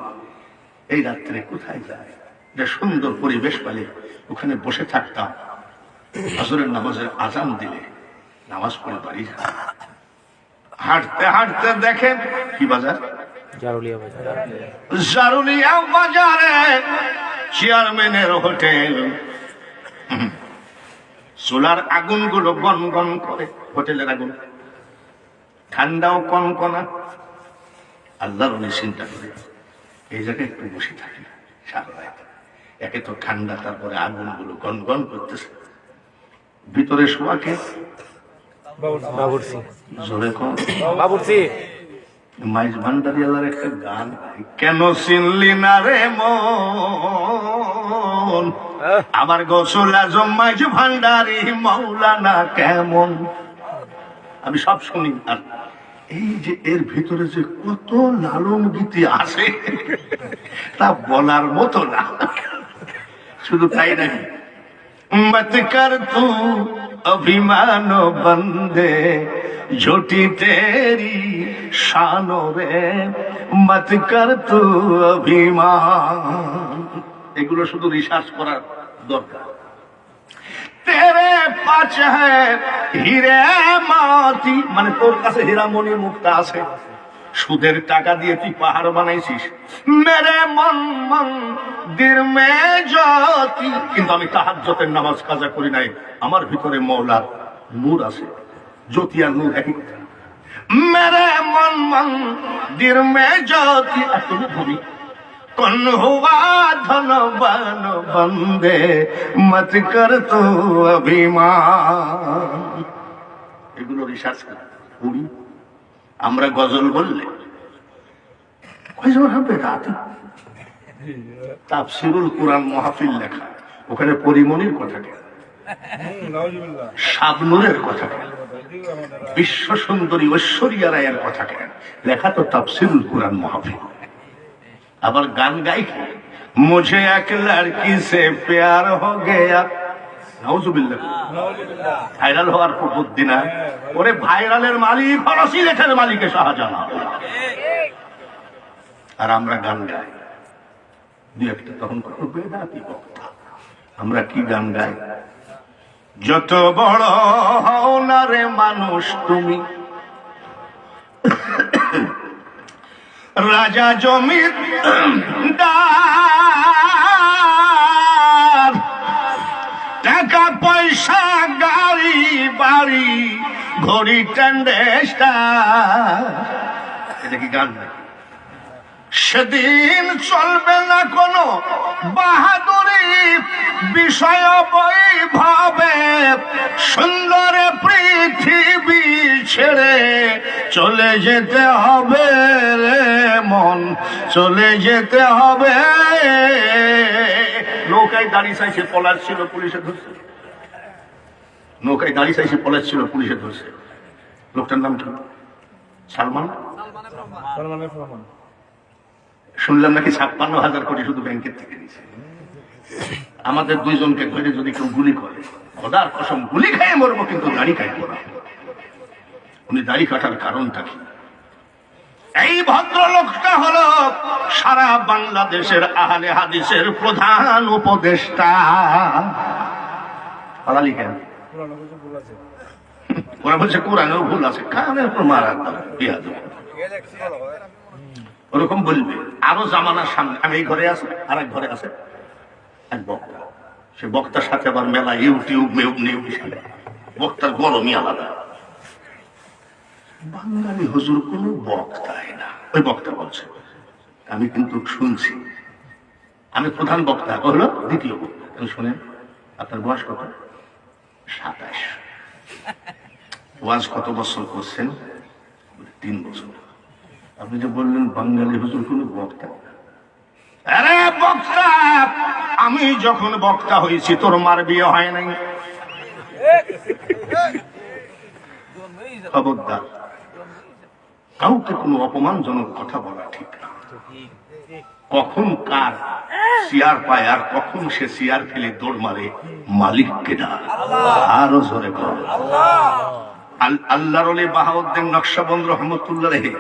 এই রাত্রে কোথায় যায়? যে সুন্দর পরিবেশ পেলে ওখানে বসে থাকতাম, আসরের নামাজের আজান দিলে নামাজ পড়ে বাড়ি যায়। হাঁটতে হাঁটতে দেখেন কি বাজার? জারুলিয়া বাজারে চেয়ারম্যানের হোটেল। সোলার আগুন গুলো গন গন করে, হোটেলের আগুন, ঠান্ডাও কনকনা। আল্লাহর উনি চিন্তা করে এই জায়গায় একটু বসে থাকি সারা রাত। একে তো ঠান্ডা, তারপরে আগুন গুলো গন গন করতেছে। ভিতরে শোয়াকে জোরে কম বাবুর্চি মাইজ ভান্ডারিয়ালার একটা গান, কেন চিনলি না রে মন আমার গোসল আজম মাইজ ভান্ডারি মৌলানা কেমন। আমি সব শুনি। আর এই যে এর ভিতরে যে কত লালন গীতি আছে তা বলার মতো না। শুধু তাই নাকি, মত কর তু অভিমান বন্দে ঝুটি তেরি শানো রে, মত কর তু অভিমান। এগুলো শুধু রিসার্চ করার দরকার। তেরে পাচ হিরে মাটি, মানে তোর কাছে হীরামণি মুক্তা আছে, সুদের টাকা দিয়ে তুই পাহাড় বানাইছিস। মেরে মন মন্দির মে জ্যোতি, কিন্তু আমি তাহাজ্জুদের নামাজ কাজা করি নাই। আমার ভিতরে মওলার নূর আছে। জ্যোতি আর নূর একই কথা। মেরে মন মন্দির মে জ্যোতি, আর তুমি ধনী। কোন হুয়া ধনবান বন্দে মত কর তু অভিমান। এগুলো রিসার্চ করি আমরা। গজল বললে কয়জন হবে রাত? তাফসিরুল কোরআন মাহফিল লেখা, ওখানে পরিমণির কথা কেন, শাবনুরের কথা কেন, বিশ্ব সুন্দরী ঐশ্বরিয়া রায়ের কথা কেন লেখা? তো তাফসিরুল কোরআন মাহফিল। আবার গান গাই, মুঝে এক লড়কি সে প্যার হো গয়া। নাউজুবিল্লাহ। ভাইরাল হওয়ার খুব বুদ্ধি না। ওরে ভাইরালের মালিক হলো সিলেটের মালিকের শাহজাহান। আর আমরা গান গাই দুই একটা, তখন বেদাতি বক্তা। আমরা কি গান গাই? যত বড় হও না রে মানুষ তুমি, রাজা জমির টাকা পয়সা গাড়ি বাড়ি ঘড়ি ট্যান্ডেস্টা, এটা কি গান নাকি? সেদিন চলবে না কোনো বাহাদুরি বিষয় বৈভবে, সুন্দর পৃথিবী ছেড়ে চলে যেতে হবে রে মন, চলে যেতে হবে। নৌকায় দাঁড়িয়ে চাইছে, পলাশ ছিল, পুলিশে ধরছে। নৌকায় দাঁড়িয়ে চাইছে, পলাশ ছিল, পুলিশে ধরছে। লোকটার নাম কি? সালমান। শুনলাম নাকি 56,000 কোটি শুধু ব্যাংকের থেকে নিয়েছে। আমাদের দুইজনকে ধরে যদি কেউ গুলি করে, খোদার কসম গুলি খাইয়ে মরবো, কিন্তু দাড়ি কাটবো না। উনি দাড়ি কাটার কারণটা কি? এই ভদ্রলোকটা হলো সারা বাংলাদেশের আহলে হাদিসের প্রধান উপদেষ্টা। পালালি কেন? ওরা বলছে কোরআনেও ভুল আছে, কানের উপর মারা বিয়াদ ওরকম বলবে। আরো জামানার সামনে আমি এই ঘরে আছে, আর এক ঘরে আছে এক বক্তা। সে বক্তার সাথে আবার মেলা ইউটিউব বক্তার গরমই আলাদা। বাঙালি হুজুর কোন বক্তাই না। ওই বক্তা বলছে, আমি কিন্তু শুনছি, আমি প্রধান বক্তা, হলো দ্বিতীয় বক্তা। শোনেন, আপনার বয়স কত? 27। ওয়াজ কত বছর করছেন? 3 বছর। আপনি যে বললেন বাঙালি হুজুর কোন বক্তা? আরে বক্তা, আমি যখন বক্তা হয়েছি তোর মার বিয়ে হয় নাই। খবরদার, কাউকে কোনো অপমানজনক কথা বলা ঠিক না। কখন কার চেয়ার পায় আর কখন সে চেয়ার ফেলে দৌড় মারে মালিককে না। আরো জোরে কর আল্লাহর ওলি বাহাউদ্দিন নকশবন্দ রহমতুল্লাহ রেহে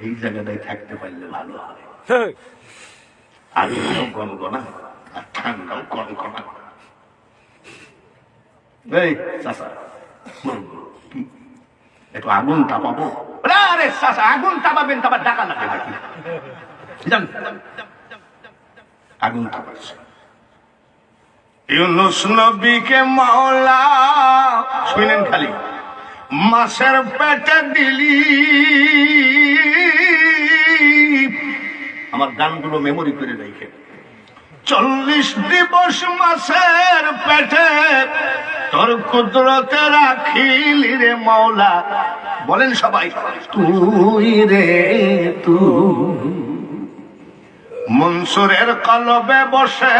এই জায়গাটায় থাকতে পারলে ভালো হয়। আগুনও গনগনা আর ঠান্ডাও কনকনা। এই চাচা, কি একটু আগুন তাপাবো? আরে চাচা, আগুন তাপাবেন, তারপর ডাকা লাগে নাকি? আগুন তাপাচ্ছে। ইউনূস নবীকে মাওলা শুনেন খালি মাছের পেটে দিলি। আমার গানগুলো মেমোরি করে রেখে 40 দিবস মাছের পেটে তোর কুদরতে রাখিলি রে মাওলা। বলেন সবাই, তুই রে তুই। মনসুরের কলবে বসে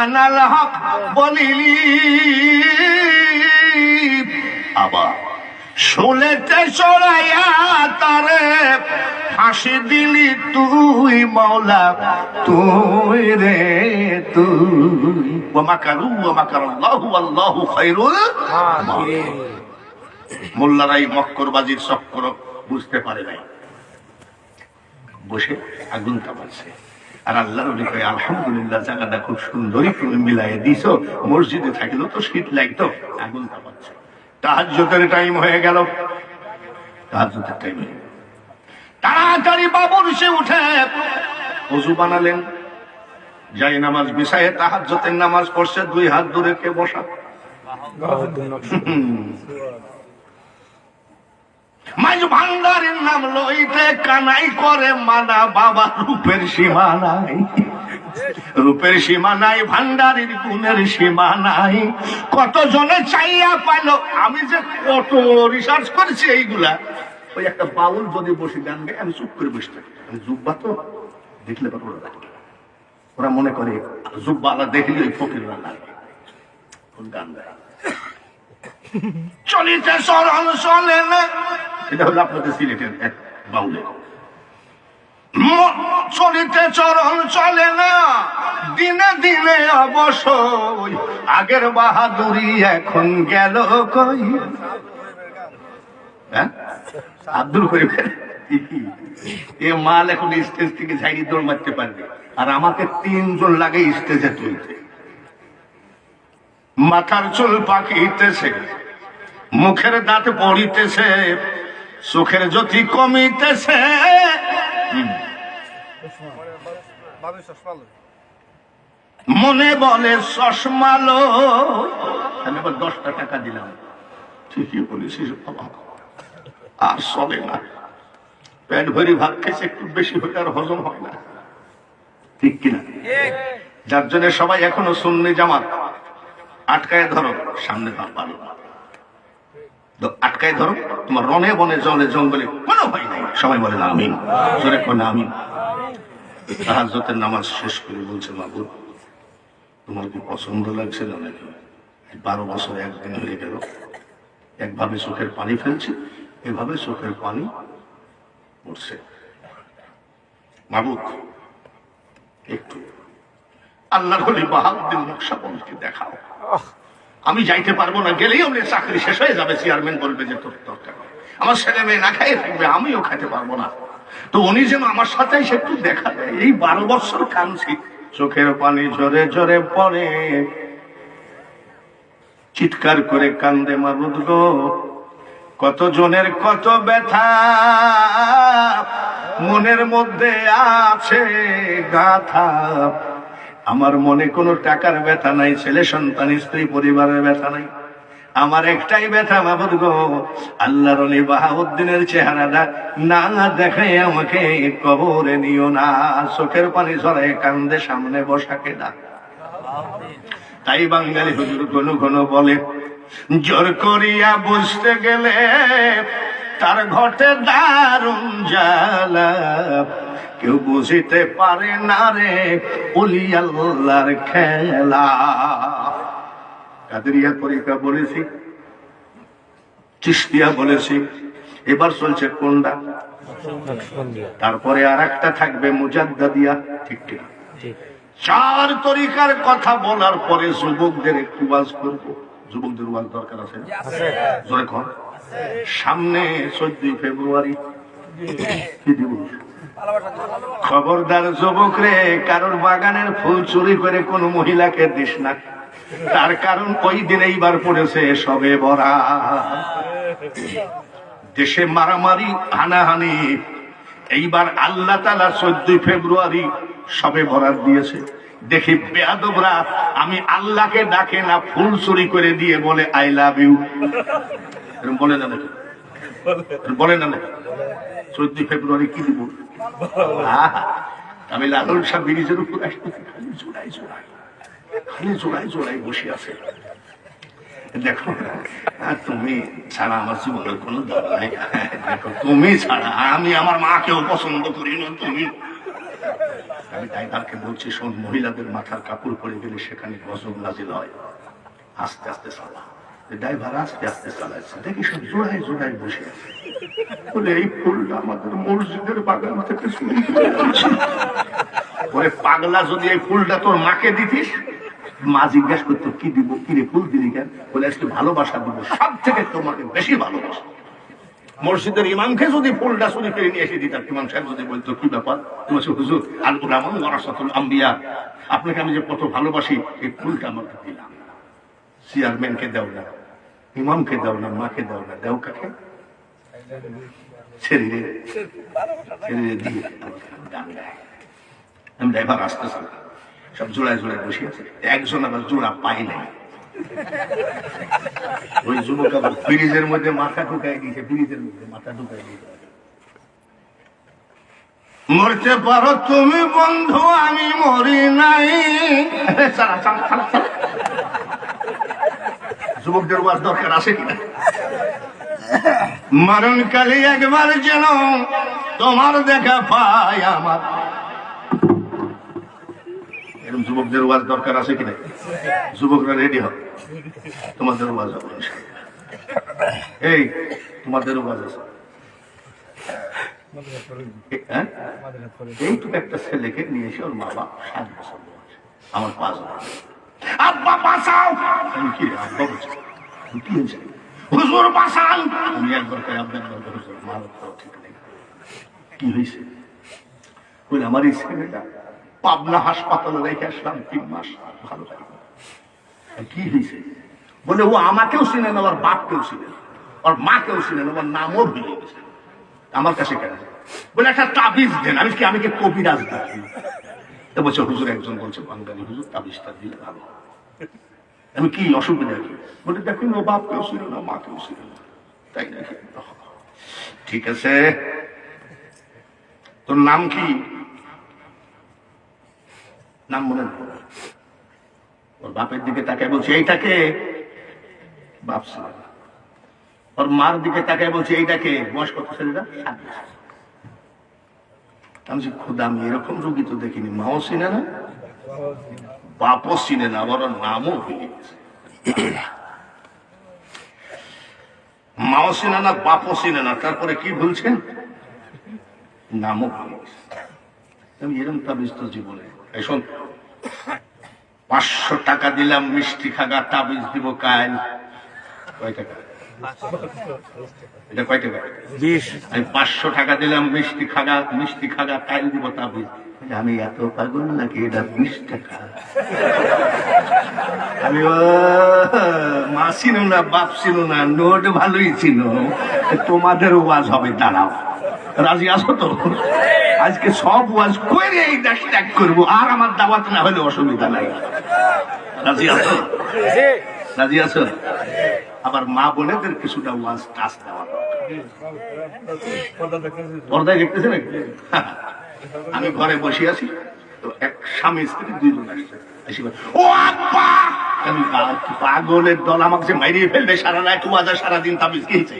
আনাল হক বলিলি, আবার শুলেতে চড়াইয়া তারে ফাঁসি দিলি তুই মাওলা, তুই রে তুই। ওয়া মাকারু ওয়া মাকারাল্লাহু আল্লাহু খায়রুল মাকিরিন। মোল্লারাই মক্করবাজির চক্কর বুঝতে পারে নাই, বসে আগুন তাপাচ্ছে। আর আল্লাহর ওলি কয়, আলহামদুলিল্লাহ, জায়গাটা খুব সুন্দরই তুমি মিলাইয়ে দিছো। মসজিদে থাকলেও তো শীত লাগতো, আগুন তাপাচ্ছে। তাহাজ্জুদের টাইম হয়ে গেল। তাহাজ্জুদের টাইম হয়ে গেল, তাড়াতাড়ি বাবুর সে উঠে ওযু বানালেন, যাই নামাজ বিছায়ে তাহাজ্জুদের নামাজ পড়ছে। 2 হাত দূরে কে বসা? মাঝ ভান্ডারের নাম লইতে কানাই করে মানা। বাবা রূপের সীমা নাই, রূপের সীমা নাই, ভান্ডারের গুণের সীমা নাই। কত জনে চাইয়া পাইল। আমি যে কত রিসার্চ করেছি এইগুলা। ওই একটা বাউল যদি বসে গান গায়, আমি চুপ করে বসে থাকি। আমি জুব্বা তো দেখলে ওরা মনে করে জুব্বা আলা দেখলে ওই ফকিররা লাগে গান গায়। চলিতে চরণ চলে না, এটা হলো আপনাদের সিলেটের এক বাউলের। চলিতে চরণ চলে না, দিনে দিনে অবশ্যই আগের বাহাদুরি এখন গেল কই। আব্দুল করিমের এ মাল এখন স্টেজ থেকে ঝাড়ি দৌড় মারতে পারবে, আর আমাকে 3 জন লাগে স্টেজে তুলতে। মাথার চুল পাকিতেছে, মুখের দাঁত পড়িতেছে, চোখের জ্যোতি কমিতেছে, মনে বলে চশমালো। আমি আবার 10টা টাকা দিলাম, ঠিকই বলেছিস বাবা, আর চলে না। পেট ভরি ভাত খেয়েছে, একটু বেশি হলে আর হজম হয় না, ঠিক কিনা? যার জন্য সবাই এখনো সুন্নি জামাত আটকায় ধরো, সামনে পারো, আটকায় ধরো। তোমার রনে বনে জলে জঙ্গলে কোনো ভয় নাই, সবাই বলে না আমিন, জোরে কোন আমিন। তাহাজ্জুদের নামাজ শেষ করে বলছে, মাবুদ তোমার কি পছন্দ লাগছে না নাকি? 12 বছর একদিন হয়ে গেল, একভাবে চোখের পানি ফেলছি, এভাবে চোখের পানি পড়ছে। মাবুদ একটু আল্লাহর ওলি বাহাউদ্দিন নকশবন্দকে দেখাও। আমি যাইতে পারবো না, গেলেই আমি চাকরি শেষ হয়ে যাবে, চেয়ারম্যান বলবে যে তোর দরকার, আমার ছেলে মেয়ে না খাইয়ে থাকবে, আমিও খাইতে পারবো না। তো উনি যেন আমার সাথে এসে একটু দেখা দেয়। এই 12 বছর কাঁদছি, চোখের পানি ঝরে ঝরে পড়ে, চিৎকার করে কান্দে, মাবুদ গো কত জনের কত ব্যথা মনের মধ্যে আছে গাথা। আমার মনে কোনো টাকার ব্যথা নাই, ছেলে সন্তান স্ত্রী পরিবারের ব্যথা নাই, আমার একটাই ব্যথা মাবুদ গো, আল্লাহর ওলি বাহাউদ্দিনের চেহারাটা না দেখাই আমাকে কবরে নিও না। চোখের পানি ঝরায় কান্দে, সামনে বসাকে ডাক। তাই বাঙালি হুজুর ঘন ঘন বলে, জোর করিয়া বুঝতে গেলে তার ঘটে দারুণ জ্বালা, কেউ বুঝিতে পারে না রে ওলি আল্লাহর খেলা। কাদেরিয়া তরিকা বলেছি, চিশতিয়া বলেছি, এবার চলছে কোনটা, তারপরে আর একটা থাকবে মুজাদ্দাদিয়া, ঠিক ঠিক। 4 তরিকার কথা বলার পরে যুবকদের একটু ওয়াজ করবো। যুবকদের ওয়াজ দরকার আছে, জোরে কর। সামনে 14 ফেব্রুয়ারি, কি দিব? খবরদার যুবক রে, কারোর বাগানের ফুল চুরি করে কোন মহিলাকে দিস না, তার কারণ ওই দিন এইবার পড়েছে সবে বরাত। দেশে মারামারি হানাহানি, এইবার আল্লাহ তাআলা 14 ফেব্রুয়ারি সবে বরাত দিয়েছে। দেখি বেয়াদবরা আমি আল্লাহকে ডাকে না, ফুল চুরি করে দিয়ে বলে আই লাভ ইউ, এরকম বলে না নাকি? বলে না নাকি? 14 ফেব্রুয়ারি কি দিব? আমি লালন শাহ ব্রিজের উপর আসতেছি, খালি জোড়াই জোড়াই, খালি জোড়াই জোড়াই বসে আছে। দেখো তুমি ছাড়া আমার জীবনের কোনো দাম নাই, দেখো তুমি ছাড়া আমি আমার মাকেও পছন্দ করি না। তুমি, আমি ড্রাইভারকে বলছি, শোন, মহিলাদের মাথার কাপড় পরে গেলে সেখানে গজব নাজিল হয়, আস্তে আস্তে চালা। ড্রাইভার আস্তে আস্তে চালাচ্ছে, দেখি সব জোড়ায় জোড়ায় বসে আছে। বলে এই ফুলটা আমাদের মসজিদের বাগান থেকে ওরে পাগলা, যদি এই ফুলটা তোর মাকে দিতিস, মা জিজ্ঞেস করতো কি দিব, কি রে ফুল দিলি কেন? বলে আজকে ভালোবাসা দিব, সব থেকে তোমাকে বেশি ভালোবাসা। মসজিদের ইমামকে যদি ফুলটা চুরি করে নিয়ে এসে দিতাম, ইমাম সাহেব যদি বলতো কি ব্যাপার, তুমি হুজুর আল উলামা ওয়ারাসাতুল আম্বিয়া, আপনাকে আমি যে কত ভালোবাসি, এই ফুলটা আমাকে দিলাম। চেয়ারম্যানকে দাও না, ইমামকে দাও না, মাকে দাও না, দাও কাকে? ছেড়ে দিয়ে আমি ড্রাইভার আসতেছি, সব জোড়ায় জোড়ায় বসে আছে, একজন আবার জোড়া পাই নাই। ওই যুবক আবার ব্রিজের মধ্যে মাথা ঢুকাই দিয়েছে, ব্রিজের মধ্যে মাথা ঢুকাই দিয়েছে। মরতে পারো তুমি বন্ধু, আমি মরি নাই। যুবকদের ওয়াজ দরকার আছে কিনা? মরণ কালে একবার যেন তোমার দেখা পাই আমার, এরকম যুবকদের ওয়াজ দরকার আছে কিনা? যুবকরা রেডি হবে, তোমাদের ওয়াজ হবে। এই তোমাদের ওয়াজ আছে, এইটুকু একটা ছেলেকে নিয়ে এসে ওর মা বাপ 7 বছর বয়স, আমার 5 বছর, আব্বা বাঁচাও। আমি কি আব্বা বলছি, কি হয়েছে? হুজুর বাঁচান। আমি একবার কই, আব্বা একবার কই, হুজুর মা বাপ ঠিক নেই, কি হয়েছে? বলে আমার এই ছেলেটা পাবনা হাসপাতালে রেখে আসলাম 3 মাস, ভালো লাগে। কি হয়েছে? বলে ও আমাকেও চিনে না, ওর বাপকেও চিনে না, ওর মাকেও চিনে না, ওর নামও ভুলে গেছে। আমার কাছে কেন? বলে একটা তাবিজ দেন। আমি কি কবিরাজ দেখি? তো বলছে হুজুর, একজন বলছে বাঙালি হুজুর তাবিজটা দিলে ভালো। আমি কি অসুবিধা কি? বলে দেখুন, ও বাপ কেউ ছিল না, মা কেউ ছিল না, তাই নাকি? ঠিক আছে, তোর নাম কি? নাম মনে নেই। ওর বাপের দিকে তাকায় বলছে এইটাকে। বাপ ছিল না। ওর মার দিকে তাকায় বলছে এইটাকে। বয়স কত ছেলেটা? 7 বছর। আমি খোদা, আমি এরকম রোগী তো দেখিনি। মাও চিনে না, বাপও চিনে না, আবার নামও ভুলে গেছে। মাও চিনে না, বাপও চিনে না, তারপরে কি ভুলছেন? নামও ভুলে গেছে। আমি এরকম তাবিজ তো জীবনে। শোন, 500 টাকা দিলাম মিষ্টি খাগা তাবিজ দিব কাল। কয় টাকা? এটা কয় টাকা? 20। আমি 500 টাকা দিলাম মিষ্টি খাগা কাল দিব তাবিজ। আমি এত পাগল নাকি? এটা 20 টাকা। আমি মা ছিল না, বাপ ছিল না, নোট ভালোই ছিল। তোমাদের ওয়াজ হবে, দাঁড়াও। রাজি আছো তো? আজকে সব ওয়াজ করে এই দেশ ত্যাগ করবো, আর আমার দাওয়াত না হলে অসুবিধা নাই। রাজি আছো? রাজি আছো? আবার মা বোনেদের কিছুটা ওয়াজ টাচ দেওয়া পর্দায় দেখতেছে নাকি? আমি ঘরে বসে আছি, তো এক স্বামী স্ত্রী 2 জন আসছে। ও আব্বা! আমি পাগলের দল, আমাকে মাইরিয়ে ফেলবে। সারা রাত ওয়াজ, সারাদিন তাবিজ কিনছে।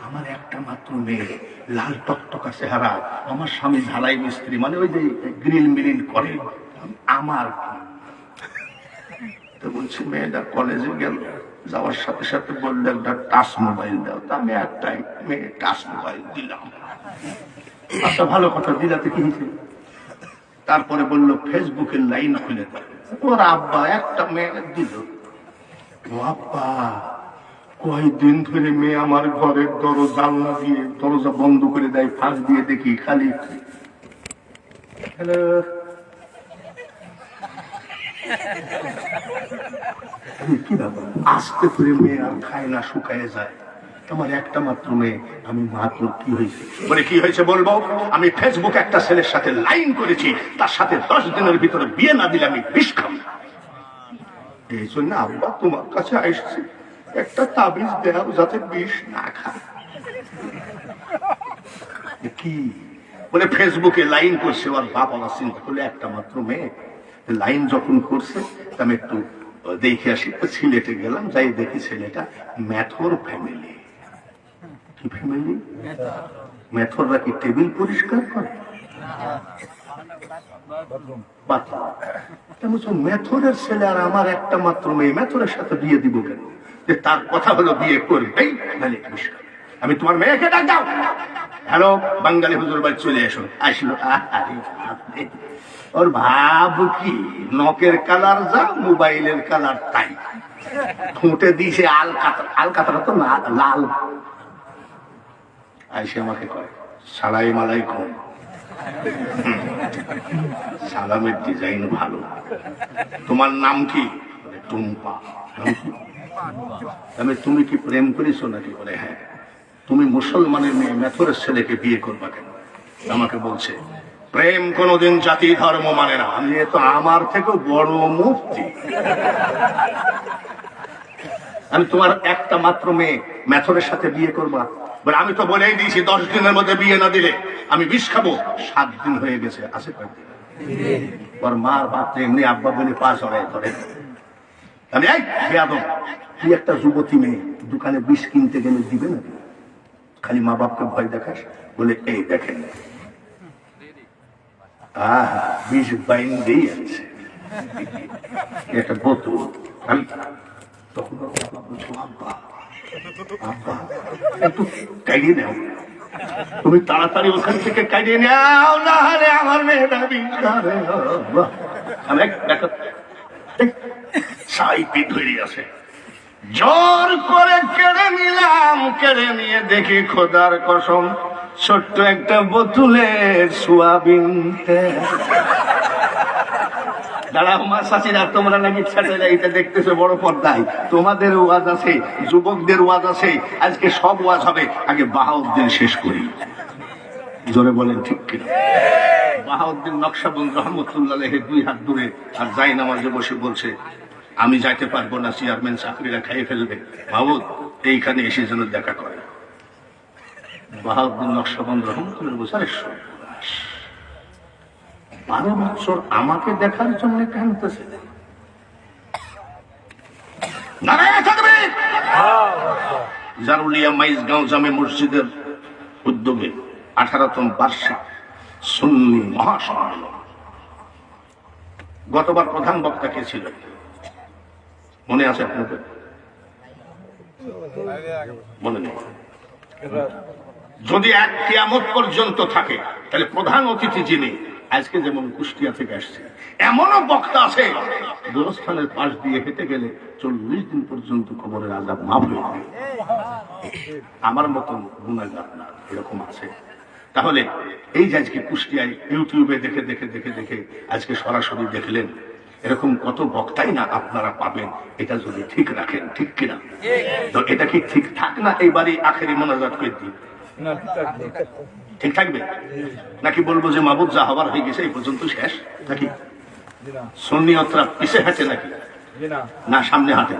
আমার একটা মাত্র মেয়ে, লাল টকটকা চেহারা। আমার স্বামী ঝালাই মিস্ত্রি, মানে ওই যে গ্রিল মিলিল করে। আমার তো বলছি, মেয়েটা কলেজে গেল, যাওয়ার সাথে সাথে বললো একটা টাচ মোবাইল দাও। তো আমি একটাই মেয়ে টাচ মোবাইল দিলাম। আচ্ছা, ভালো কথা, দিলাতে কি হয়েছে? তারপরে বললো ফেসবুকের লাইন খুলে দাও। ওর আব্বা একটা মেয়ে দিল। ও আব্বা, কয়েকদিন ধরে মেয়ে আমার ঘরের জানলা দিয়ে দরজা বন্ধ করে দেয়, ফাঁক দিয়ে দেখি খালি হ্যালো। কি ব্যাপার? আস্তে করে মেয়ে আর খায় না, শুকায় যায়। আমার একটা মাত্র মেয়ে। আমি মাত্র কি হয়েছে? বলে কি হয়েছে বলবো? আমি ফেসবুকে একটা ছেলের সাথে লাইন করেছি, তার সাথে 10 দিনের ভিতরে বিয়ে না দিলে আমি বিষ খাবো। এই জন্য আব্বা তোমার কাছে আসছি, একটা তাবিজ দেও যাতে বিষ না খায়। কি বলে? ফেসবুকে লাইন করছে। ওর বাপ আমার চিন্তা করলে একটা মাত্র মেয়ে, লাইন যখন করছে আমি একটু দেখে আসি। সিলেটে গেলাম, যাই দেখি ছেলেটা মেথর ফ্যামিলি। কি ফ্যামিলি? মেথররা কি টেবিল পরিষ্কার করে? মেথরের ছেলে আর আমার একটা মাত্র মেয়ে, মেথরের সাথে বিয়ে দিব কেন? তার কথা হলো বিয়ে করবেই, নাহলে পরিষ্কার। আমি তোমার মেয়েকে ডাক দাও। হ্যালো, বাঙালি হুজুর বাড়ি চলে এসো। আসলো। ওর ভাব কি? নখের কালার যা, মোবাইলের কালার তাই। ঠোঁটে দিয়েছে আলকাতরা তো না, লাল। আইসে আমাকে কয় সালাই মালাই কম, সালামের ডিজাইন ভালো। তোমার নাম কি? টুম্পা। আমি তুমি কি প্রেম করেছো নাকি? বলে হ্যাঁ। তুমি মুসলমানের মেয়ে মেথরের ছেলেকে বিয়ে করবা কেন? আমাকে বলছে প্রেম কোনদিন জাতি ধর্ম মানে না। আমি তো আমার থেকে বড় মুফতি। আমি তোমার একটা মাত্র মেয়ে, মেথরের সাথে বিয়ে করবা? বলে আমি তো বলেই দিয়েছি 10 দিনের মধ্যে বিয়ে না দিলে আমি বিষ খাবো। 7 দিন হয়ে গেছে। আছে কয়েকদিন। ওর মার বাপ এমনি আব্বা বলে পা চড়াই ধরে। আমি এই বেয়াদব, তুই একটা যুবতী মেয়ে, দোকানে বিষ কিনতে গেলে দিবে না? খালি মা বাপকে ভয় দেখাস। বলে এই দেখেন, বিষ বাইন দিয়ে আছে একটা বোতল। আমি তখন বলছো আব্বা, আব্বা একটু কাইড়িয়ে নাও, তুমি তাড়াতাড়ি ওখান থেকে কাইড়িয়ে নাও, না হলে আমার মেয়েটা বিষ খাবে। আমি সাই পিঠ হয়ে আছে, জোর করে কেড়ে নিলাম। কেড়ে নিয়ে দেখি খোদার কসম ছোট্ট একটা বোতলে সোয়াবিন তেল। দাঁড়াও মা চাচিরা, তোমরা নাকি স্যাটেলাইটে দেখতেছো বড় পর্দায়, তোমাদের ওয়াজ আছে, যুবকদের ওয়াজ আছে, আজকে সব ওয়াজ হবে। আগে বাহাউদ্দিন শেষ করি, জোরে বলেন ঠিক কিনা? বাহাউদ্দিন নকশবন্দ রহমতুল্লাহ আলাইহি 2 হাত দূরে আর যাই নামাজে বসে বলছে, আমি যাইতে পারবো না, চেয়ারম্যান চাকরিরা খাইয়ে ফেলবে, মাহমুদ এইখানে এসে যেন দেখা করে। বাহাউদ্দিন নকশবন্দ রহমতুল্লাহ বলছে, আরে 12 বছর আমাকে দেখার জন্য কাঁদতেছে। নারায়ণ তাকবীর। জারুলিয়া মাইজগাঁও জামে মসজিদের উদ্যোগে 18তম বার্ষিক সুন্নি মহাসম্মেলন। গতবার প্রধান বক্তা কে ছিল মনে আছে আপনাদের? মনে নেই? যদি এক কিয়ামত পর্যন্ত থাকে তাহলে প্রধান অতিথি যিনি, আজকে যেমন কুষ্টিয়া থেকে আসছে, এমনও বক্তা আছে গোরস্থানের পাশ দিয়ে হেঁটে গেলে 40 দিন পর্যন্ত কবরের আযাব মাফ হয়ে যাবে। আমার মতন গুনাহগার না, এরকম আছে। তাহলে এই যে আজকে কুষ্টিয়ায় ইউটিউবে দেখে দেখে দেখে দেখে আজকে সরাসরি দেখলেন, এরকম কত বক্তাই না আপনারা পাবেন, এটা যদি ঠিক রাখেন, ঠিক কিনা? তো এটা কি ঠিক থাক না এইবারই আখেরি মোনাজাত করে দিই? ঠিক থাকবে নাকি বলবো যে মাহবুব যা হবার হয়ে গেছে এই পর্যন্ত শেষ নাকি? সুন্নিয়তরা পিছে হাঁটে নাকি না সামনে হাঁটে?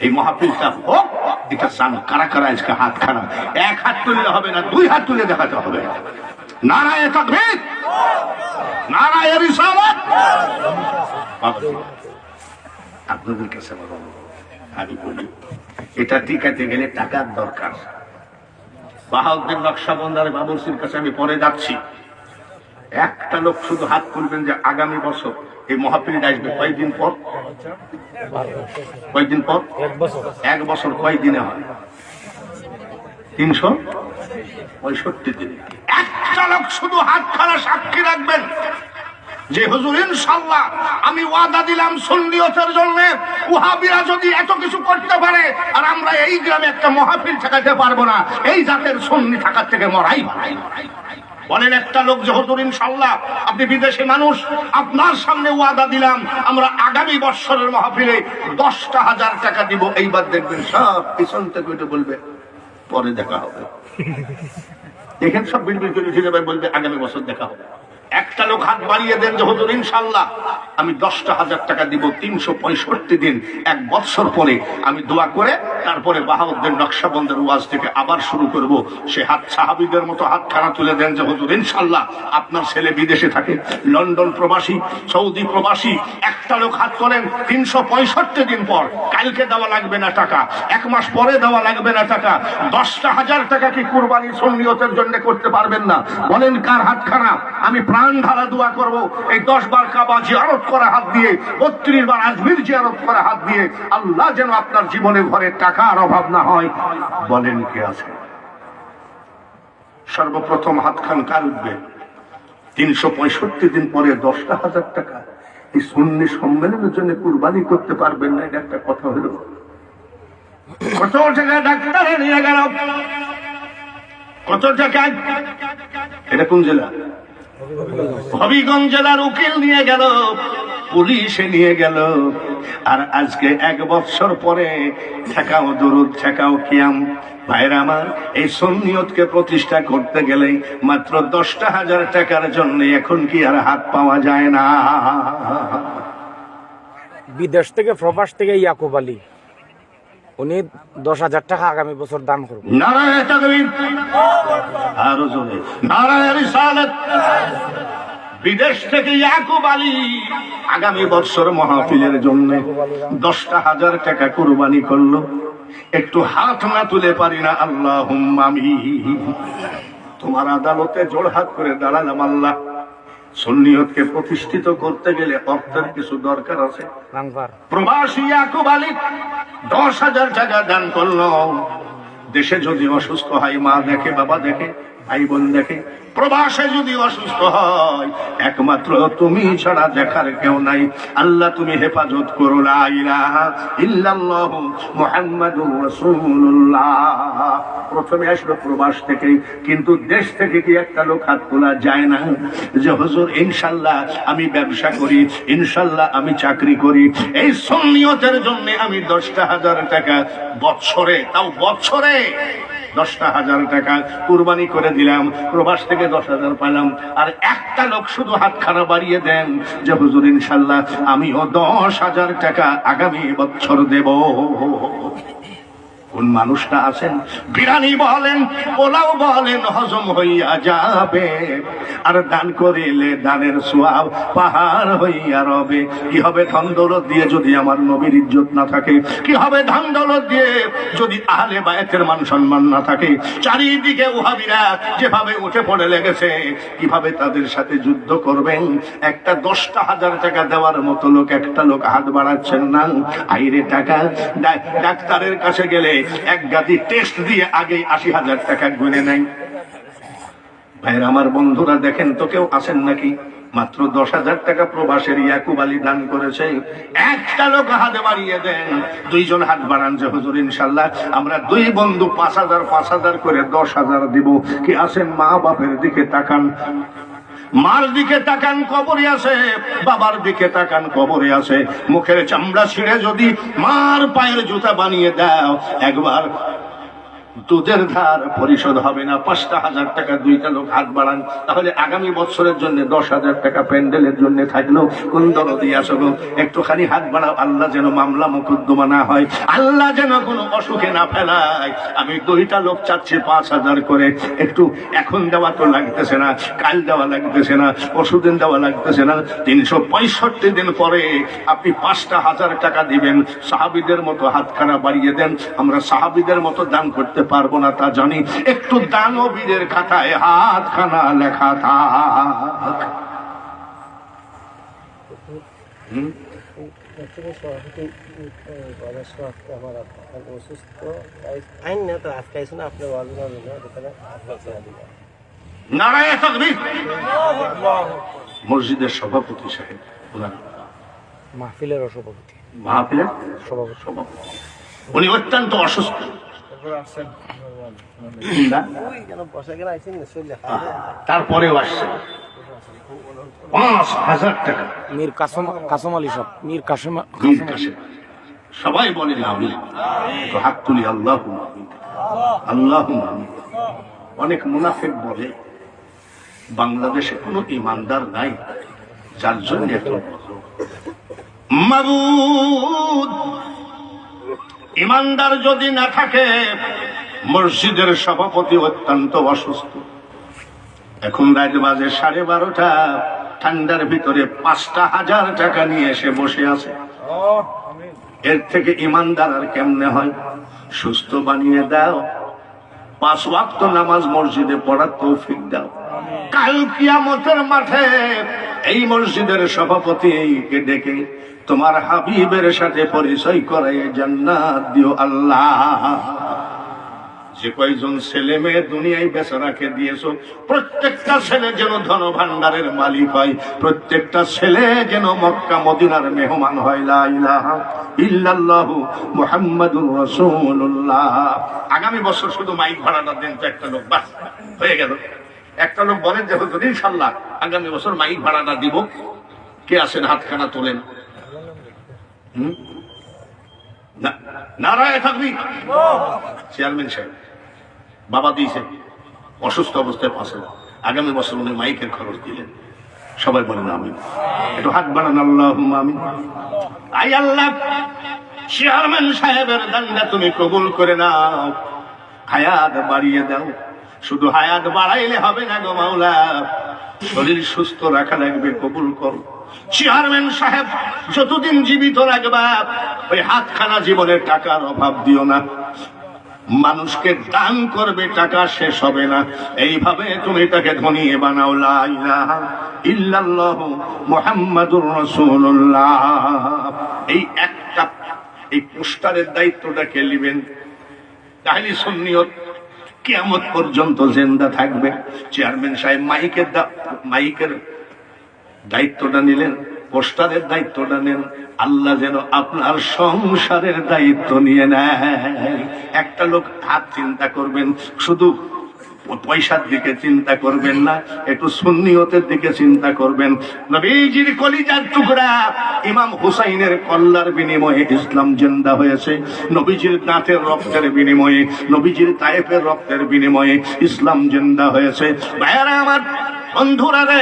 এই মাহফিলটা হোক, এটা চান কারা কারা আজকে হাত খারাপ, 1 হাত তুললে হবে না, 2 হাত তুলে দেখাতে হবে। নারায়ে তাকবীর, নারায়ে রিসালাত। আপনাদের কাছে আমি বলি, এটা টিকাতে গেলে টাকার দরকার। বাহাউদ্দিন নকশবন্দার বাবুরসির কাছে আমি পরে যাচ্ছি। একটা লোক শুধু হাত তুলবেন যে আগামী বছর এই মাহফিল আসবে কয়দিন পর? কয়দিন পর? 1 বছর কয় দিনে হয়? 365 দিনে। একটা লোক শুধু হাত খাড়া সাক্ষী রাখবেন যে হুজুর ইনশাআল্লাহ আমি ওয়াদা দিলাম সুন্নিয়তের জন্য, ওয়াহাবিরা যদি এত কিছু করতে পারে আর আমরা এই গ্রামে একটা মাহফিল ঠেকাতে পারবো না, এই জাতের সুন্নি থাকার থেকে মরাই ভালো। বলেন একটা লোক যে হুজুর ইনশাআল্লাহ আপনি বিদেশি মানুষ, আপনার সামনে ওয়াদা দিলাম আমরা আগামী বছরের মাহফিলে 10,000 টাকা দিব, এইবার দেখবেন সব পিছন থেকে ওইটা বলবে পরে দেখা হবে। দেখেন সব বিড়বিড় করে উঠে যাবে, বলবে আগামী বছর দেখা হবে। একটা লোক হাত বাড়িয়ে দেন যে হুজুর ইনশাআল্লাহ আমি 10,000 টাকা দিব, 365 দিন, 1 বছর পরে আমি দোয়া করে তারপরে বাহাউদ্দিন নকশবন্দের ওয়াজ থেকে আবার শুরু করব। সে হাত সাহাবীদের মতো হাত খানা তুলে দেন যে হুজুর ইনশাআল্লাহ আপনার ছেলে বিদেশে থাকে, লন্ডন প্রবাসী, সৌদি প্রবাসী। একটা লোক হাত করেন 365 দিন পর, কালকে দেওয়া লাগবে না টাকা, 1 মাস পরে দেওয়া লাগবে না টাকা, 10,000 টাকা কি কুরবানি সুন্নিয়তের জন্য করতে পারবেন না? বলেন কার হাত খানা? আমি প্রাণ ঢালা দোয়া করব এই 10 বার কাবা জিয়ারত করা হাত দিয়ে, 32 বার আজমির জিয়ারত করা হাত দিয়ে, আল্লাহ যেন আপনার জীবনে ঘরে টাকার অভাব না হয়। বলেন কে আছে? সর্বপ্রথম হাত খান কার উঠবে? 365 দিন পরে 10,000 টাকা এই সুন্নি সম্মেলনের জন্য কুরবানি করতে পারবেন না, এটা একটা কথা হলো। কত টাকা ডাক্তারে নিয়ে গেল, কত টাকা? এটা কোন জেলা? হবিগঞ্জ জেলার উকিল নিয়ে গেল, পুলিশে নিয়ে গেল। আর আজকে 1 বছর পরে ঠেকাও দরুদ, ঠেকাও কিয়াম। ভাইরা আমার, এই সুন্নিয়তকে প্রতিষ্ঠা করতে গেলে মাত্র 10,000 টাকার জন্য এখন কি আর হাত পাওয়া যায় না? বিদেশ থেকে প্রবাস থেকে ইয়াকুব আলী উনি 10,000 টাকা আগামী বছর দান করবেন। নারায়ে তাকবীর, আরো জোরে নারায়ে রিসালাত। বিদেশ থেকে ইয়াকুব আলী আগামী বছর মাহফিলের জন্য 10,000 টাকা কুরবানি করলো। একটু হাত না তুলে পারি না আল্লাহুম্মা আমিন। তোমার আদালতে জোড়হাত করে দাঁড়ালাম, আল্লাহ সুন্নিয়তকে প্রতিষ্ঠিত করতে গেলে অর্থের কিছু দরকার আছে। প্রবাসী ইয়াকুব আলী 10,000 টাকা দান করলো। দেশে যদি অসুস্থ হয়, মা দেখে, বাবা দেখে, ভাই বোন দেখে, প্রবাসে যদি অসুস্থ হয় একমাত্র তুমি ছাড়া দেখার কেউ নাই। আল্লাহ তুমি হেফাজত করো, লা ইলাহা ইল্লাল্লাহু মুহাম্মাদুর রাসূলুল্লাহ। প্রথমে আসলো প্রবাস থেকে, কিন্তু দেশ থেকে কি একটা লোক হাত তোলা যায় না যে হুজুর ইনশাল্লাহ আমি ব্যবসা করি, ইনশাল্লাহ আমি চাকরি করি, এই সুন্নিয়তের জন্য আমি 10,000 টাকা বছরে, তাও বছরে 10,000 টাকা কুরবানি করে দিলাম, প্রবাস থেকে 10,000 পেলাম, আর একটা লোক শুধু হাতখানা বাড়িয়ে দেন যে হুজুর ইনশাল্লাহ আমিও 10,000 টাকা আগামী বছর দেব। কোন মানুষটা আছেন বিরিয়ানি বলেন, পোলাও বলেন হজম হইয়া যাবে, আর দান করিলে দানের সোয়াব পাহাড় হইয়া রবে। কি হবে ধন দৌলত দিয়ে যদি আমার নবীর ইজ্জত না থাকে? কি হবে ধন দৌলত দিয়ে যদি আহলে বায়তের মান সম্মান না থাকে? চারিদিকে ওহাবিরা যেভাবে উঠে পড়ে লেগেছে, কিভাবে তাদের সাথে যুদ্ধ করবেন? একটা 10,000 টাকা দেওয়ার মতো লোক, একটা লোক হাত বাড়াচ্ছেন না। আইরে টাকা, ডাক্তারের কাছে গেলে এক গাদি টেস্ট দিয়ে আগে 80,000 টাকা গুনে নেয়। ভাইরা আমার, বন্ধুরা দেখেন তো কেউ আছেন নাকি মাত্র 10,000 টাকা প্রবাসের ইয়াকুব আলী দান করেছে? একটা লোক হাত বাড়িয়ে দেন, 2 জন হাত বাড়ান যে হুজুর ইনশাল্লাহ আমরা 2 বন্ধু 5,000 করে 10,000 দিব। কি আছেন? মা বাপের দিকে তাকান, মার দিকে তাকান কবরে আছে, বাবার দিকে তাকান কবরে আছে। মুখের চামড়া ছিঁড়ে যদি মার পায়ের জুতা বানিয়ে দাও, একবার দুধের ধার পরিশোধ হবে না। 5,000 টাকা 2টা লোক হাত বাড়ান, তাহলে আগামী বছরের জন্য 10,000 টাকা প্যান্ডেলের জন্য থাকলো। কোন দরদি আসো গো, একটুখানি হাত বাড়াও। আল্লাহ যেন মামলা মুকদ্দমা না হয়, আল্লাহ যেন কোনো অসুখে না ফেলায়। আমি 2টা লোক চাচ্ছি 5,000 করে। একটু এখন দেওয়া তো লাগতেছে না, কাল দেওয়া লাগতেছে না, পরশুদিন দেওয়া লাগতেছে না, 365 দিন পরে আপনি 5,000 টাকা দিবেন। সাহাবীদের মতো হাতখানা বাড়িয়ে দেন। আমরা সাহাবীদের মতো দান করতে পারবো না তা জানি, একটু দানবীরের খাতায় হাতখানা লেখা থাক। নারায়ে তাকবীর। মসজিদের সভাপতি সাহেব, মাহফিলের সভাপতি, মাহফিলের সভাপতি, উনি অত্যন্ত অসুস্থ। তারপরেও আসছে 5,000 টাকা। মীর কাসম আলী সাহেব, মীর কাসম, সবাই বলেন আমিন। তো হাত তুলি আল্লাহ আল্লাহ। অনেক মুনাফিক বলে বাংলাদেশে কোনো ইমানদার নাই, যার জন্য এত মাবুদ। ইমানদার যদি না থাকে, মসজিদের সভাপতি অত্যন্ত অসুস্থ, এখন রাত বাজে 12:30, ঠান্ডার ভিতরে 5,000 টাকা নিয়ে এসে বসে আছে। এর থেকে ইমানদার আর কেমনে হয়? সুস্থ বানিয়ে দাও, 5 ওয়াক্ত নামাজ মসজিদে পড়ার তৌফিক দাও। কাল কিয়ামতের মাঠে এই মসজিদের সভাপতিকে ডেকে তোমার হাবিবের সাথে পরিচয় করায় জান্নাত দিও আল্লাহ। যে কয়জন ছেলে মেয়ে দুনিয়ায় বেচারাকে দিয়েছো, প্রত্যেকটা ছেলে যেন ধন ভান্ডারের মালিক হয়, প্রত্যেকটা ছেলে যেন মক্কা মদিনার মেহমান হয়। লা ইলাহা ইল্লাল্লাহু মুহাম্মাদুর রাসূলুল্লাহ। আগামী বছর শুধু মাইক ভাড়াটা দেন তো একটা লোক, বাস হয়ে গেল। একটা লোক বলেন যে হুজুর ইনশাআল্লাহ আগামী বছর মাইক ভাড়াটা দিব। কে আছেন? হাতখানা তোলেন। নারায়ে তাকবীর। চেয়ারম্যান সাহেব বাবা দিয়েছে, অসুস্থ অবস্থায় 5,000, আগামী বছর উনি মাইকের খরচ দিলেন। সবাই বলেন আমিন। একটু হাত বাড়ান, আল্লাহুম্মা আমিন। আই আল্লাহ, চেয়ারম্যান সাহেবের দানটা তুমি কবুল করে নাও, হায়াত বাড়িয়ে দাও। শুধু হায়াত বাড়াইলে হবে না গো মাওলা, শরীর সুস্থ রাখা লাগবে, কবুল করো। চেয়ারম্যান সাহেব যতদিন জীবিত রাখবা, ওই হাতখানা জীবনের টাকার অভাব দিও না। মানুষকে দান করবে, টাকা শেষ হবে না। এইভাবে তুমি তাকে ধনী বানাও। লা ইলাহা ইল্লাল্লাহু মুহাম্মাদুর রাসূলুল্লাহ। এই একটা, এই পোস্টারের দায়িত্বটা কে নেবেন? তাহলে সুন্নিয়ত কিয়ামত পর্যন্ত জিন্দা থাকবে। চেয়ারম্যান সাহেব মাইকের দায়িত্বটা নিলেন, পোস্টারের দায়িত্বটা নেন, আল্লাহ যেন আপনার সংসারের দায়িত্ব নিয়ে নেয়। একটা লোক হাত চিন্তা করবেন, শুধু পয়সার দিকে চিন্তা করবেন না, একটু সুন্নিয়তের দিকে চিন্তা করবেন। নবীজির কলিজার টুকরা ইমাম হুসাইনের কল্লার বিনিময়ে ইসলাম জিন্দা হয়েছে। নবীজির দাঁতের রক্তের বিনিময়ে, নবীজির তায়েফের রক্তের বিনিময়ে ইসলাম জিন্দা হয়েছে। ভাইয়ারা আমার, বন্ধুরা রে,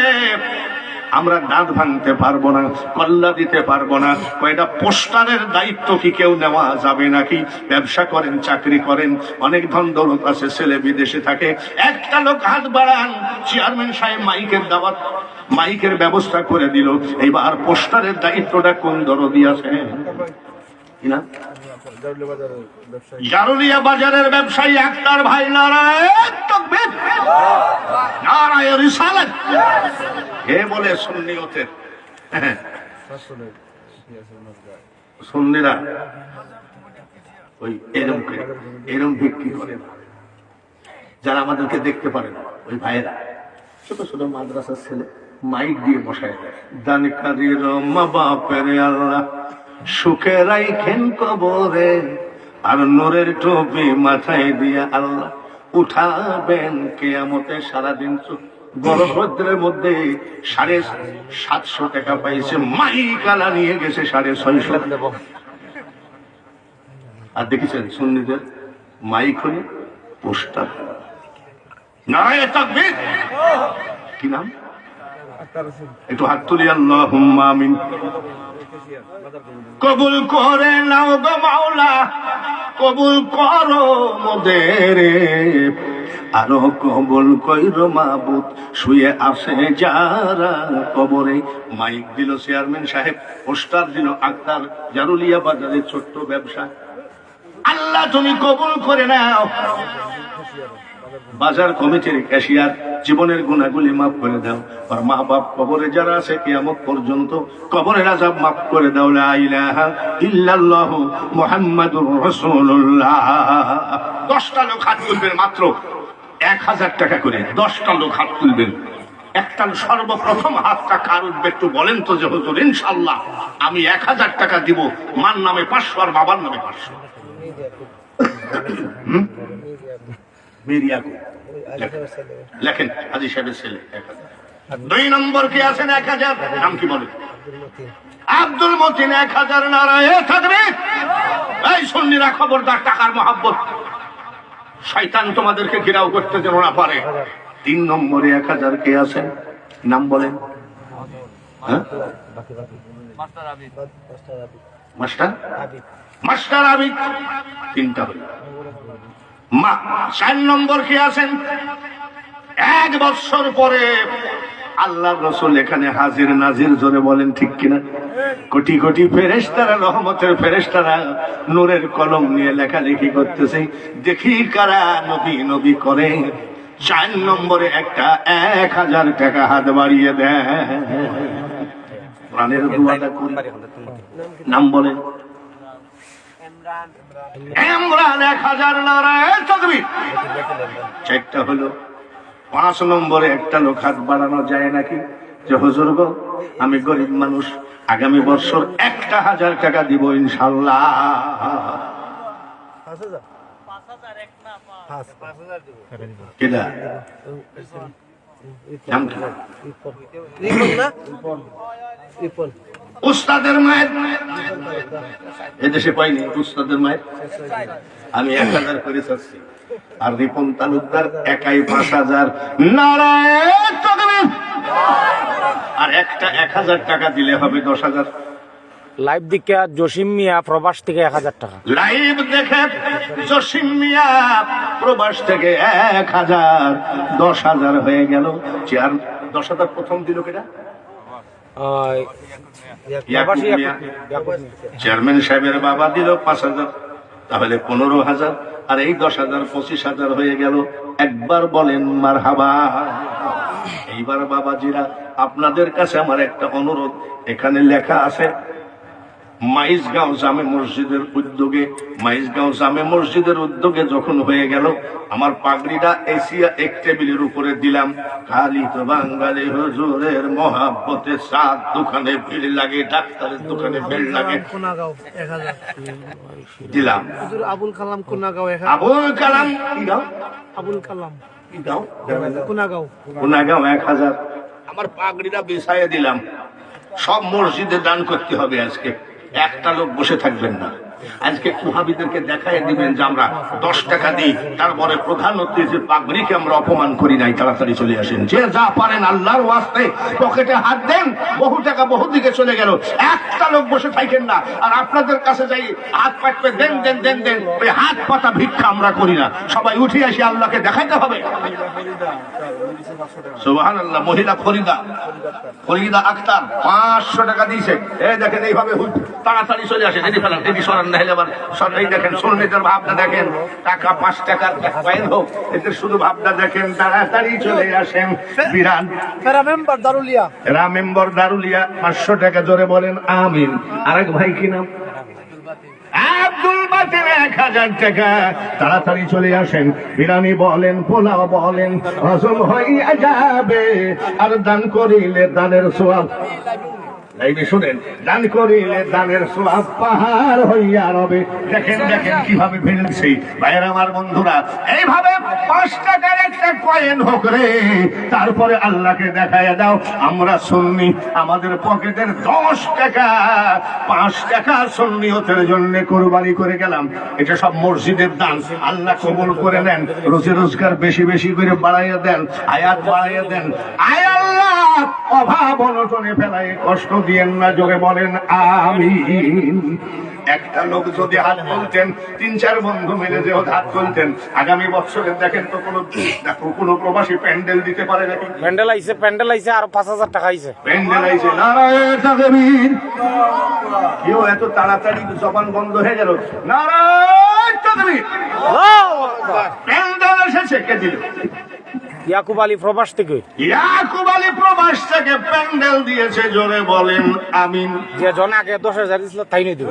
আমরা দাঁত ভাঙতে পারবো না, কল্লা দিতে পারবো না, কয়টা পোস্টারের দায়িত্ব কি কেউ নেওয়া যাবে নাকি? ব্যবসা করেন, চাকরি করেন, অনেক ধন দৌলত আছে, ছেলে বিদেশে থাকে, একটা লোক হাত বাড়ান, চেয়ারম্যান সাহেব মাইকের ব্যবস্থা করে দিল, এইবার পোস্টারের দায়িত্বটা কোন দরদি আছে কিনা? জারুলিয়া বাজারের ব্যবসায়ী আক্তার ভাই, নারায়ে তাকবীর, নারায়ে রিসালাত, হে বলে সুন্নিয়তের সুন্নিরা ওই এরম বিক্রি করে, যারা আমাদেরকে দেখতে পারে না, ওই ভাইয়েরা ছোট ছোট মাদ্রাসার ছেলে মাইক দিয়ে বসায় দেয়, দানকারীর মা বাপের আল্লাহ সুখে রাইখেন কবরে, আর নূরের টুপি মাথায় দিয়ে আল্লাহ উঠাবেন কিয়ামতে। সারাদিন গণভদ্রের মধ্যে 750 টাকা পাইছে, মাইক আলা নিয়ে গেছে 650। আর দেখেছেন সুন্নিদের মাইক হলে পোস্টার, নারায়ে তাকবীর, কি নাম? একটু হাত তুলি, আল্লাহুম্মা আমিন। কবুল করে নাও গো মাওলা, কবুল করো মোদের, আরো কবুল কইরো মাবুদ, শুয়ে আসে যারা কবরে। মাইক দিল চেয়ারম্যান সাহেব, পোস্টার দিল আক্তার, জারুলিয়া বাজারের ছোট্ট ব্যবসা। আল্লাহ তুমি কবুল করে নাও। বাজার কমিটির ক্যাশিয়ার, জীবনের গুনাহগুলি মাফ করে দাও, আর মা বাপ কবরে যারা আছে কিয়ামত পর্যন্ত কবরের আযাব মাফ করে দাও। লা ইলাহা ইল্লাল্লাহ মুহাম্মাদুর রাসূলুল্লাহ। 10টা লোক হাত তুলবেন, মাত্র 1000 টাকা করে 10টা লোক হাত তুলবেন। একটা সর্বপ্রথম হাতটা কার উঠবে একটু বলেন তো যে হুজুর ইনশাআল্লাহ আমি 1000 টাকা দিব, মার নামে 500 আর বাবার নামে 500। লেখেন, হাজী সাহেবের ছেলে 2 নম্বর কে আছেন 1000, নাম কি বলেন? আব্দুল মতিন 1000, নারায়ে তাকবীর। এই সুন্নিরা খবরদার, টাকার মহব্বত শয়তান তোমাদেরকে ঘেরাও করতে যেন না পারে। 3 নম্বরে 1000 কে আছেন, নাম বলেন? মাস্টার আবিদ, 3টা হল। 4 নম্বর কে আছেন? 1 বছর পরে আল্লাহর রাসূল এখানে হাজির নাজির, জোরে বলেন ঠিক কিনা? কোটি কোটি ফেরেশতারা, রহমতের ফেরেশতারা নূরের কলম নিয়ে লেখালেখি করতেছে, দেখি কারা নবী নবী করে। 4 নম্বরে একটা 1000 টাকা হাত বাড়িয়ে দেয়। প্রাণের দুয়াটা করি, নাম বলেন? ইমরান 1000, নারায়ে তাকবীর। 4টা হলো। 5 নম্বরে একটা লোক হাত বাড়ানো যায় নাকি, যে হুজুর গো আমি গরিব মানুষ, আগামী বছর 1000 টাকা দিব ইনশাআল্লাহ। 5000 কেডা উস্তাদের মায়ের, এদেশে পাইনি উস্তাদের মায়ের। আমি 1000 করে চাচ্ছি, আর রিপন তালুকদার একাই 5000, নারায়ে তাকবীর। আর একটা 1000 টাকা দিলে হবে 10000। লাইভ দেখে জসিম মিয়া প্রবাস থেকে 1000 টাকা, লাইভ দেখে জসিম মিয়া প্রবাস থেকে 1000, 10000 হয়ে গেল। 10,000 প্রথম দিল কেটা? চেয়ারম্যান সাহেবের বাবা দিল 5000, তাহলে 15,000, আর এই 10,000 25,000 হয়ে গেল। একবার বলেন মারহাবা। এইবার বাবাজিরা আপনাদের কাছে আমার একটা অনুরোধ, এখানে লেখা আছে মাইজগাঁও জামে মসজিদের উদ্যোগে যখন হয়ে গেল, আমার পাগড়িটা এসিয়া এক টেবিলের উপরে দিলাম। খালি তো বাঙালি হুজুরের মহাব্বতে সাত দোকানে ভিড় লাগে, ডাক্তারের দোকানে ভিড় লাগে, কোনাগাঁও 1000 দিলাম। হুজুর আবুল কালাম কোনাগাঁও আবুল কালাম কি গাঁও? আবুল কালাম কি গাঁও? কোনাগাঁও গুনাগাঁও 1000। আমার পাগড়িটা বিছাইয়ে দিলাম। সব মসজিদে দান করতে হবে আজকে, একটা লোক বসে থাকবেন না। আজকে ওহাবীদেরকে দেখাই দিবেন যে আমরা 10 টাকা দিই, তারপরে প্রধান অতিথির পাগড়িকে আমরা অপমান করি নাই। তাড়াতাড়ি চলে আসেন, যে যা পারেন আল্লাহর ওয়াস্তে পকেটে হাত দেন। বহু টাকা বহু দিকে চলে গেল, একটা লোক বসে থাকেন না। আর আপনাদের কাছে যাই হাত পাতবে, দেন দেন দেন দেন, ওই হাত পাতা ভিক্ষা আমরা করি না। সবাই উঠে আসি, আল্লাহকে দেখাইতে হবে। সুবহানাল্লাহ। মহিলা ফরিদা আক্তার 500 টাকা দিয়েছে। এই দেখেন, এইভাবে তাড়াতাড়ি চলে আসেন। এদি ফেলান, এদি সরান, না হলে আবার সরাই। দেখেন সুন্নিদের ভাবনা দেখেন, টাকা 5 টাকার কয়েন হোক, এদের শুধু ভাবনা দেখেন। তাড়াতাড়ি চলে আসেন। বিরান মেম্বার দারুলিয়া, মেম্বার দারুলিয়া 500 টাকা, জোরে বলেন আমিন। আরেক ভাই কি নাম? আব্দুল বাতিল 1000 টাকা। তাড়াতাড়ি চলে আসেন। বিরানি বলেন, পোলাও বলেন, হজম হইয়া যাবে। আর দান করিলে দানের সওয়াব, শুনেন, দান করিলে দানের সওয়াব পাহাড় হইয়া রবে। দেখেন দেখেন কিভাবে ফেলছি। ভাইয়ের আমার বন্ধুরা, এইভাবে 5 টাকার একটা কয়েন হোক রে, তারপরে আল্লাহকে দেখাইয়া দাও আমরা সুন্নি। আমাদের পকেটের 10 টাকা 5 টাকা সুন্নিয়তের জন্য কোরবানি করে গেলাম। এটা সব মসজিদের দান, আল্লাহ কবুল করে নেন। রোজে রোজগার বেশি বেশি করে বাড়াইয়া দেন, আয়াত বাড়াইয়া দেন। আয় আল্লাহ, অভাব অনটনে ফেলায় কষ্ট দিয়েন না, জোরে বলেন আমিন। একটা লোক যদি হাত তুলতেন, 3-4 বন্ধু মিলে যে হাত তুলতেন, আগামী বছরে দেখেন তো কোনো প্রবাসী প্যান্ডেল দিতে পারে নাকি? প্যান্ডেল আইছে আর 5000 টাকা আইছে। প্যান্ডেল আইছে, নারায়ণ তাকবীর। কেউ এত তাড়াতাড়ি জবান বন্ধ হয়ে গেল। নারায়ণ তাকবীর। প্যান্ডেল এসেছে, কে দিল? ইয়াকুব আলী প্রবাস থেকে। ইয়াকুব আলী প্রবাস থেকে প্যান্ডেল দিয়েছে, জোরে বলেন আমিন। যে জন আগে 10,000 দিছিল তাই নিয়ে দিব।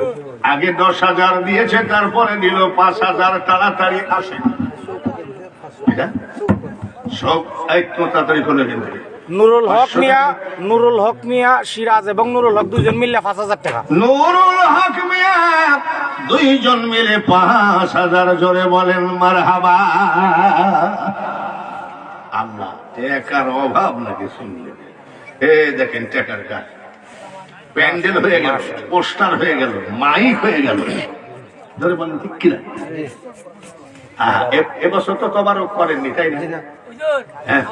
আগে 10,000 দিয়েছে, তারপরে দিল 5,000। তাড়াতাড়ি আসে সব একটু তাড়াতাড়ি করে দিন। নুরুল হক মিয়া সিরাজ এবং নুরুল হক দুইজন মিলে 5,000 টাকা। নুরুল হক মিয়া দুইজন মিলে 5,000, জোরে বলেন মারহাবা। আল্লাহ, টাকার অভাব নাকি শুনলে? দেখেন টাকার কাজ, প্যান্ডেল হয়ে গেল, পোস্টার হয়ে গেল, মাইক হয়ে গেল, ধরে বলেন ঠিক কিনা? এবছর তো তবারক করেননি, তাই না? হ্যাঁ,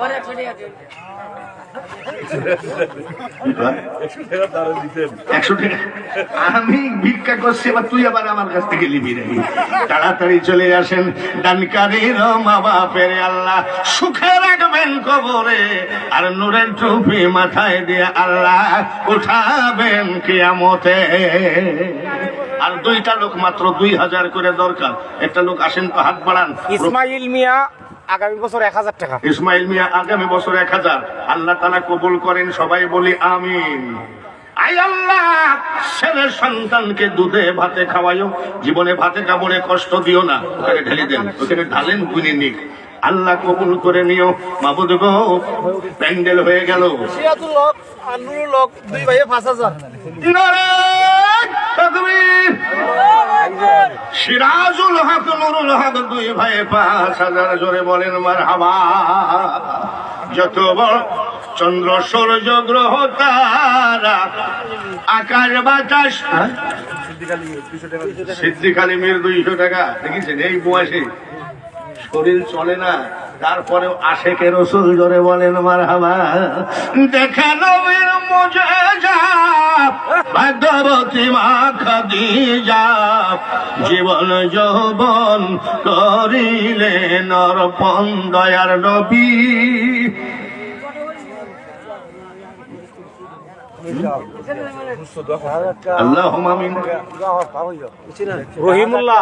100 টাকা আমি ভিক্ষা করছি, এবার তুই আবার আমার কাছ থেকে নিবি নাকি? তাড়াতাড়ি চলে আসেন। দানকারীর মা বাপের আল্লাহ সুখে রাখবেন কবরে, আর নূরের টুপি মাথায় দিয়ে আল্লাহ উঠাবেন কিয়ামতে। আর 2টা লোক মাত্র 2000 করে দরকার। একটা লোক আসেন তো, হাত বাড়ান। ইসমাইল মিয়া আগামী বছর 1000 টাকা। ইসমাইল মিয়া আগামী বছর 1000। আল্লাহ তাআলা কবুল করেন, সবাই বলি আমিন। আয় আল্লাহ, ছেলের সন্তানকে দুধে ভাতে খাওয়াইও, জীবনে ভাতে কাপড়ে কষ্ট দিও না। ওখানে ঢেলে দেন, ওখানে ঢালেন, গুনে নিক। আল্লাহ কবুল করে নিও। মাবুদ গো, প্যান্ডেল হয়ে গেল। সিরাজুল হক আর নুরুল হক 2 ভাইয়ে 5,000। নারায়ণ তাকবীর। সিরাজুল হক নুরুল হক 2 ভাইয়ে 5,000, জোরে বলেন মারহাবা। যত বড় চন্দ্র সূর্য গ্রহ তারা আকাশ বাতাস, সিদ্দিক আলিমের 200 টাকা। দেখেছেন, এই বয়সে শরীর চলে না, তারপরেও আশেকে রসুল, জোরে বলেন মারহাবা। দেখা নবীর মুজিজা ভাগ্যবতী মা খাদিজা, জীবন যৌবন করিলেন অর্পণ দয়ার নবী। আল্লাহুম্মা আমিন। রহিমুল্লাহ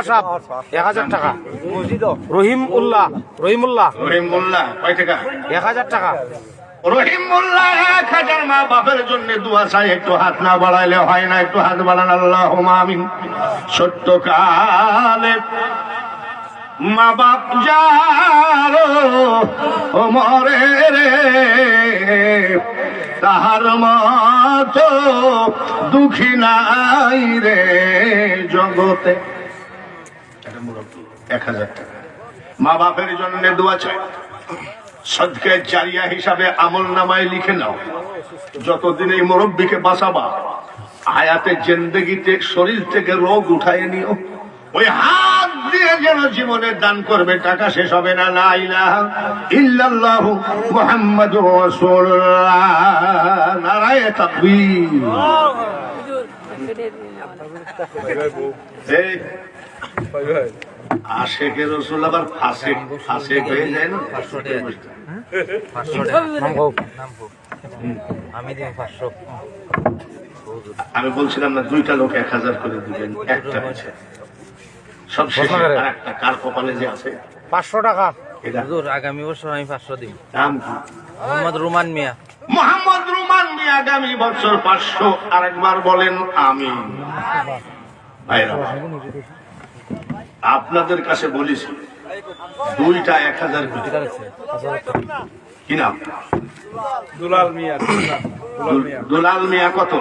সাহেব 1000 টাকা। রহিমুল্লাহ কয় টাকা? 1000 টাকা। রহিমুল্লাহ 1000 মা বাপের জন্য দোয়া চাই, একটু হাত না বাড়াইলে হয় না, একটু হাত বাড়ান, আল্লাহুম্মা আমিন। সত্যকালে মা বাপ যারো ও মরে রে, তাহার মতো দুঃখী নাই রে জগতে। 1000 টাকা মা বাপের জন্য দোয়া চাই, সদকা জারিয়া হিসাবে আমল নামায় লিখে নাও। যতদিন এই মুরব্বীকে বাঁচাবা, হায়াতে জিন্দেগিতে শরীর থেকে রোগ উঠায় নিও। ওই হাত দিয়ে যেন জীবনে দান করবে, টাকা শেষ হবে না। লা ইলাহা ইল্লাল্লাহু মুহাম্মাদুর রাসূলুল্লাহ। নারায়ে তাকবীর। এই আশেকে রসুল আবার ফাঁসে হয়ে যায় না। আমি বলছিলাম না 2টা লোক 1000 করে দিবেন, একটা আছে সব শেষে আরেকটা কার কপালে যে আছে 500 টাকা। হুজুর আগামী বছর আমি 500 দিব। নাম কি? মোহাম্মদ রুমান মিয়া। মোহাম্মদ রুমান মিয়া আগামী বছর 500। আরেকবার বলেন আমিন। ভাইরা আপনাদের কাছে বলেছি 2টা 1000 করে। কি নাম? দুলাল মিয়া। দুলাল মিয়া। কত?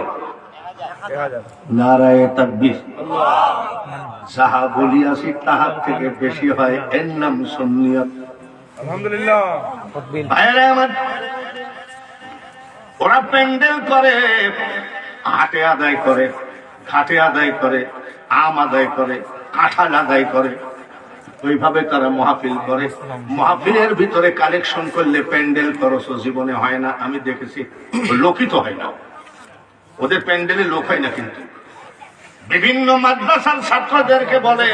নারায়ে তাকবীর। যাহা বলিয়াছি তাহার থেকে বেশি হয়, এর নাম সুন্নিয়ত। আলহামদুলিল্লাহ। ভাইরা আমার, ওরা প্যান্ডেল করে, হাটে আদায় করে, ঘাটে আদায় করে, আম আদায় করে, কাঁঠাল আদায় করে, ওইভাবে তারা মাহফিল করে। মাহফিলের ভিতরে কালেকশন করলে প্যান্ডেল খরচ জীবনে হয় না। আমি দেখেছি, লোকিত হয় না, ওদের প্যান্ডেলে লোক হয় না। কিন্তু বিভিন্ন মাদ্রাসার ছাত্রদেরকে বলে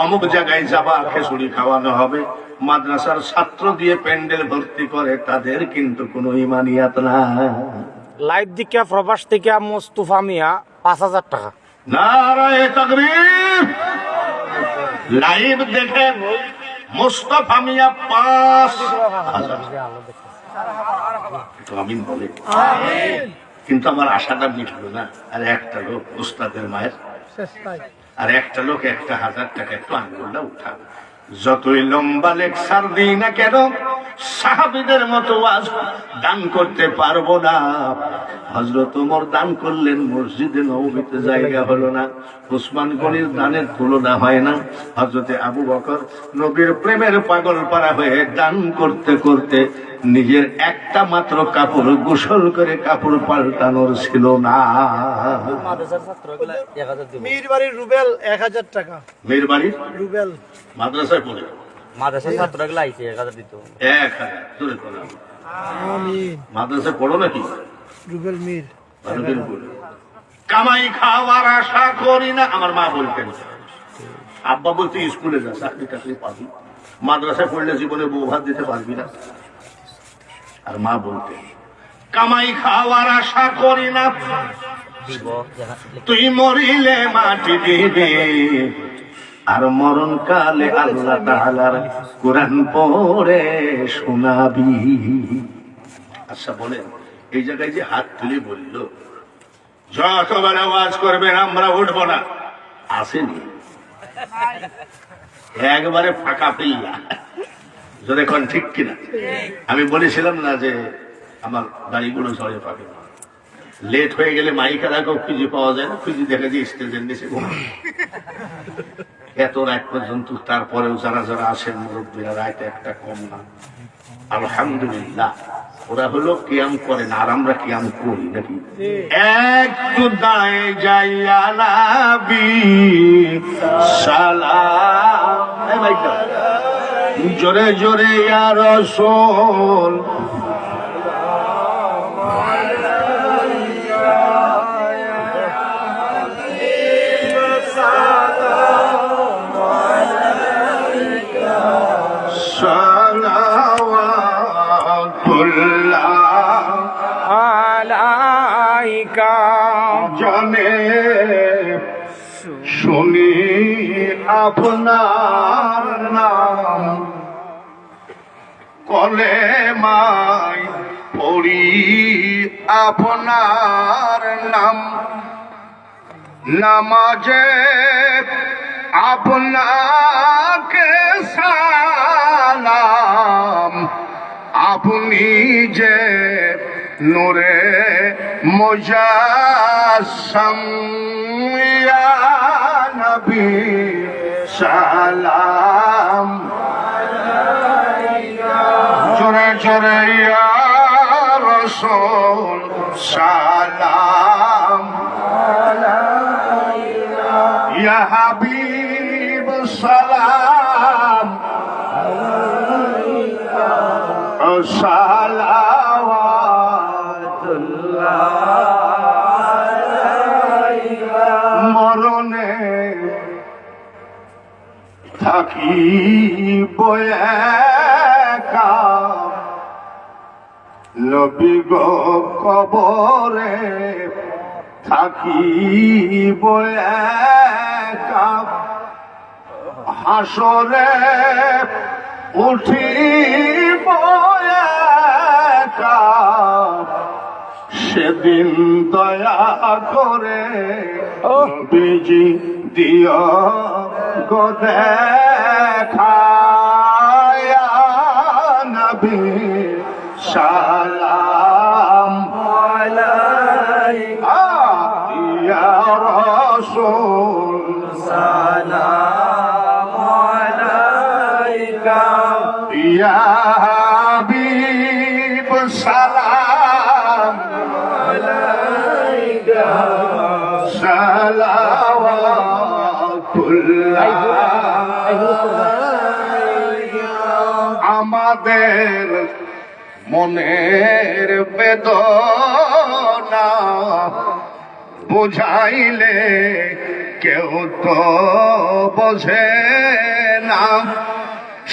অমুক জায়গায় যাবা, খিচুড়ি খাওয়ানো হবে, মাদ্রাসার ছাত্র দিয়ে প্যান্ডেল ভর্তি করে, তাদের কিন্তু কোনো ইমানিয়াত না। লাইভ দিকে প্রবাস থেকে মোস্তফা মিয়া 5000 টাকা। নারায়ে তাকবীর। লাইভ দেখে মুস্তাফা মিয়া 5000। একটু আমিন বলে। কিন্তু আমার আশাটা মিটলো না। আর একটা লোক উস্তাদের মায়ের, আর একটা লোক 1000 টাকা একটু আঙ্গুলটা উঠাবে। যতই লম্বা লেকচার দিই না কেন, সাহাবীদের মতো ওয়াজ দান করতে পারবো না। হযরত ওমর দান করলেন, মসজিদে নববীতে জায়গা হলো না। উসমান গনির দানের তুলনা হয় না। হযরত আবু বকর নবীর প্রেমের পাগল পারা হয়ে দান করতে করতে নিজের একটা মাত্র কাপড় গোসল করে কাপড় পাল্টানোর ছিল না। মাদ্রাসার ছাত্রগুলা 1000 দিব। মীর বাড়ির রুবেল 1000 টাকা। মেয়ের বাড়ির রুবেল মাদ্রাসায় পড়ে মাদ্রাসার ছাত্রগুলা আইছে 1000 দিত। 1000 জোরে বলো। আমিন। মাদ্রাসায় পড়ো নাকি? রুবেল মীর। কামাই খাওয়ার আশা করি না, আমার মা বলতেন। আব্বা বলতে স্কুলে যা, চাকরি টাকরি পাবি, মাদ্রাসায় পড়লে জীবনে বউ ভাত দিতে পারবি না। আর মা বলতেন কামাই খাওয়ার আশা করি না, দিব তুই মরিলে মাটি দিবে, আর মরণ কালে আল্লাহ তাআলার কোরআন পড়ে শোনাবি। আচ্ছা বলেন, এই জায়গায় যে হাত তুলে বলল যতবার আওয়াজ করবেন আমরা উঠবো না, আসেনি? একবারে ফাঁকা পিল্লা। যদি এখন ঠিক কিনা? আমি বলেছিলাম না যে আমার গাড়িগুলো ঝড়ে পাবে, লেট হয়ে গেলে মাইকারাকেও খুঁজে পাওয়া যায় না, খুঁজে দেখা যায় স্টেজের নিচে এত রাত পর্যন্ত। তারপরেও যারা যারা আসেন মুরব্বীরা, রাত একটা কম না। আলহামদুলিল্লাহ, ওরা হলো কিয়াম করে না, আর আমরা কিয়াম করি নাকি? একটু দাঁড়ে যাইয়া নাবি সালাম, জোরে জোরে ইয়া রাসূল, আলাইকা জানে শুনি আপনার নাম, কলেমায় করি আপনার নাম, নামাজে আপনাকে সালাম, আপনি যে নূরে মুজাসসাম, ইয়া নবী সালাম, জোরে জোরে ইয়া রাসূল সালাম, ইয়া হাবিব সালাম, সালাওয়াতুল্লাহ, মরণে থাকিব একা, নবী গো কবরে থাকিব একা, হাসরে উঠিব একা, সেদিন দয়া করে নবীজি দিও গো দেখা, ইয়া নবী সালাম আলাইকা, ইয়া রাসূল সালাম আলাইকা, ইয়া হাবিব সালাম আলাইকা, সালাওয়াতুল্লাহ। আমাদের মনের বেদনা বুঝাইলে কেউ তো বোঝে না,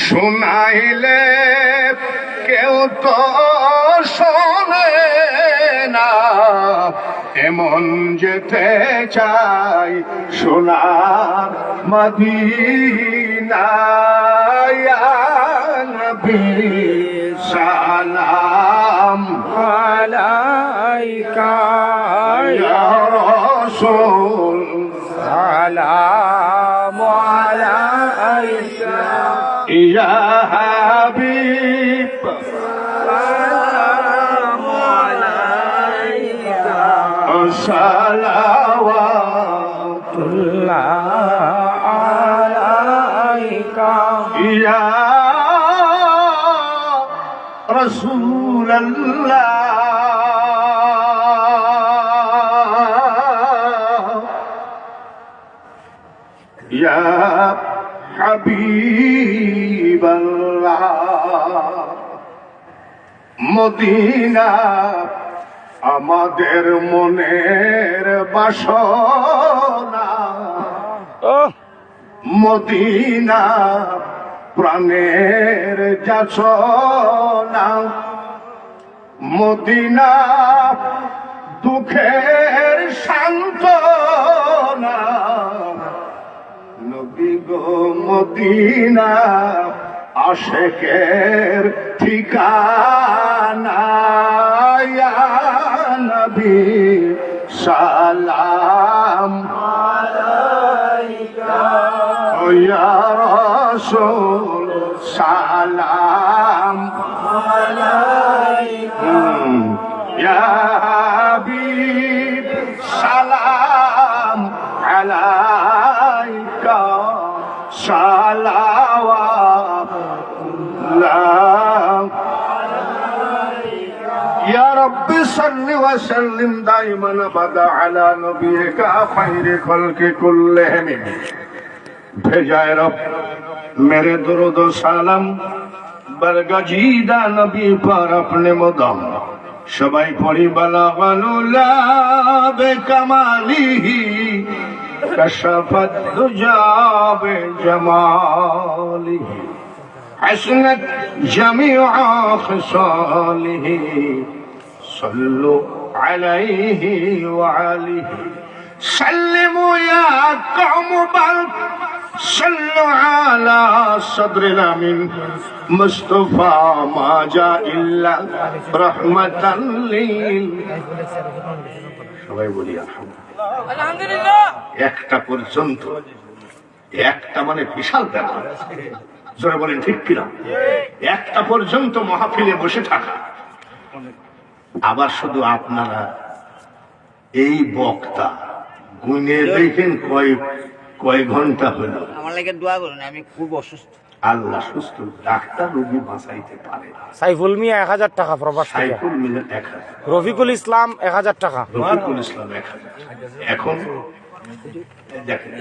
শুনাইলে কেউ তো শোনে না, এমন যেতে চাই সোনার মদিনা, ইয়া নবী সালাম আলাইকা, ইয়া রাসূল সালাম আলাইকা, ইয়া হাবিব সালাম আলাইকা, সালাওয়াতুল্লাহ আলাইকা, ইয়া রাসূলাল্লাহ, ইয়া হাবিবাল্লাহ, মদিনা আমাদের মনের বাসনা, মদিনা প্রাণের যাচনা, মদিনা দুঃখের সান্ত্বনা, নবী গো মদিনা আশেকের ঠিকানা, ইয়া নবী সালাম আলাইকা, ইয়া রাসূল সালাম আলাইকা, ইয়া হাবিব সালাম আলাইকা, সালাওয়াতুল্লাহ, ইয়া রব্বি সাল্লি ওয়া সাল্লিম দাইমান আবাদা আলা নবিয়িকা খায়রি খালকি কুল্লিহিম, भेजाए रब मेरे दुरूद सालाम बरगजीदा नबी पर अपने मुदम, सबाई पढ़ी बलागनुल्ला बेकमालिही, कशफत दुजा बेजमालिही, हसनत जमीउ खिसालिही, सल्लु अलैहि व आलिही, सल्लिमु या कौम बल صلوا على صدر الأمين مصطفى ما جاء إلا رحمة لل সবাই বলি আলহামদুলিল্লাহ। একটা পর্যন্ত, একটা মানে বিশাল ব্যাপার, জোরে বলেন ঠিক কিনা? একটা পর্যন্ত মাহফিলে বসে থাকা, আবার শুধু আপনারা এই বক্তা গুনে দেখেন কয় ঘন্টা হলো। আমার লাগে দোয়া করুন, আমি খুব অসুস্থ। আল্লাহ সুস্থ, ডাক্তার রোগী বাঁচাইতে পারে। সাইফুল মিয়া 1000 টাকা প্রবাস থেকে, সাইফুল মিলে 1000, রফিকুল ইসলাম 1000 টাকা, রফিকুল ইসলাম 1000। এখন দেখেন,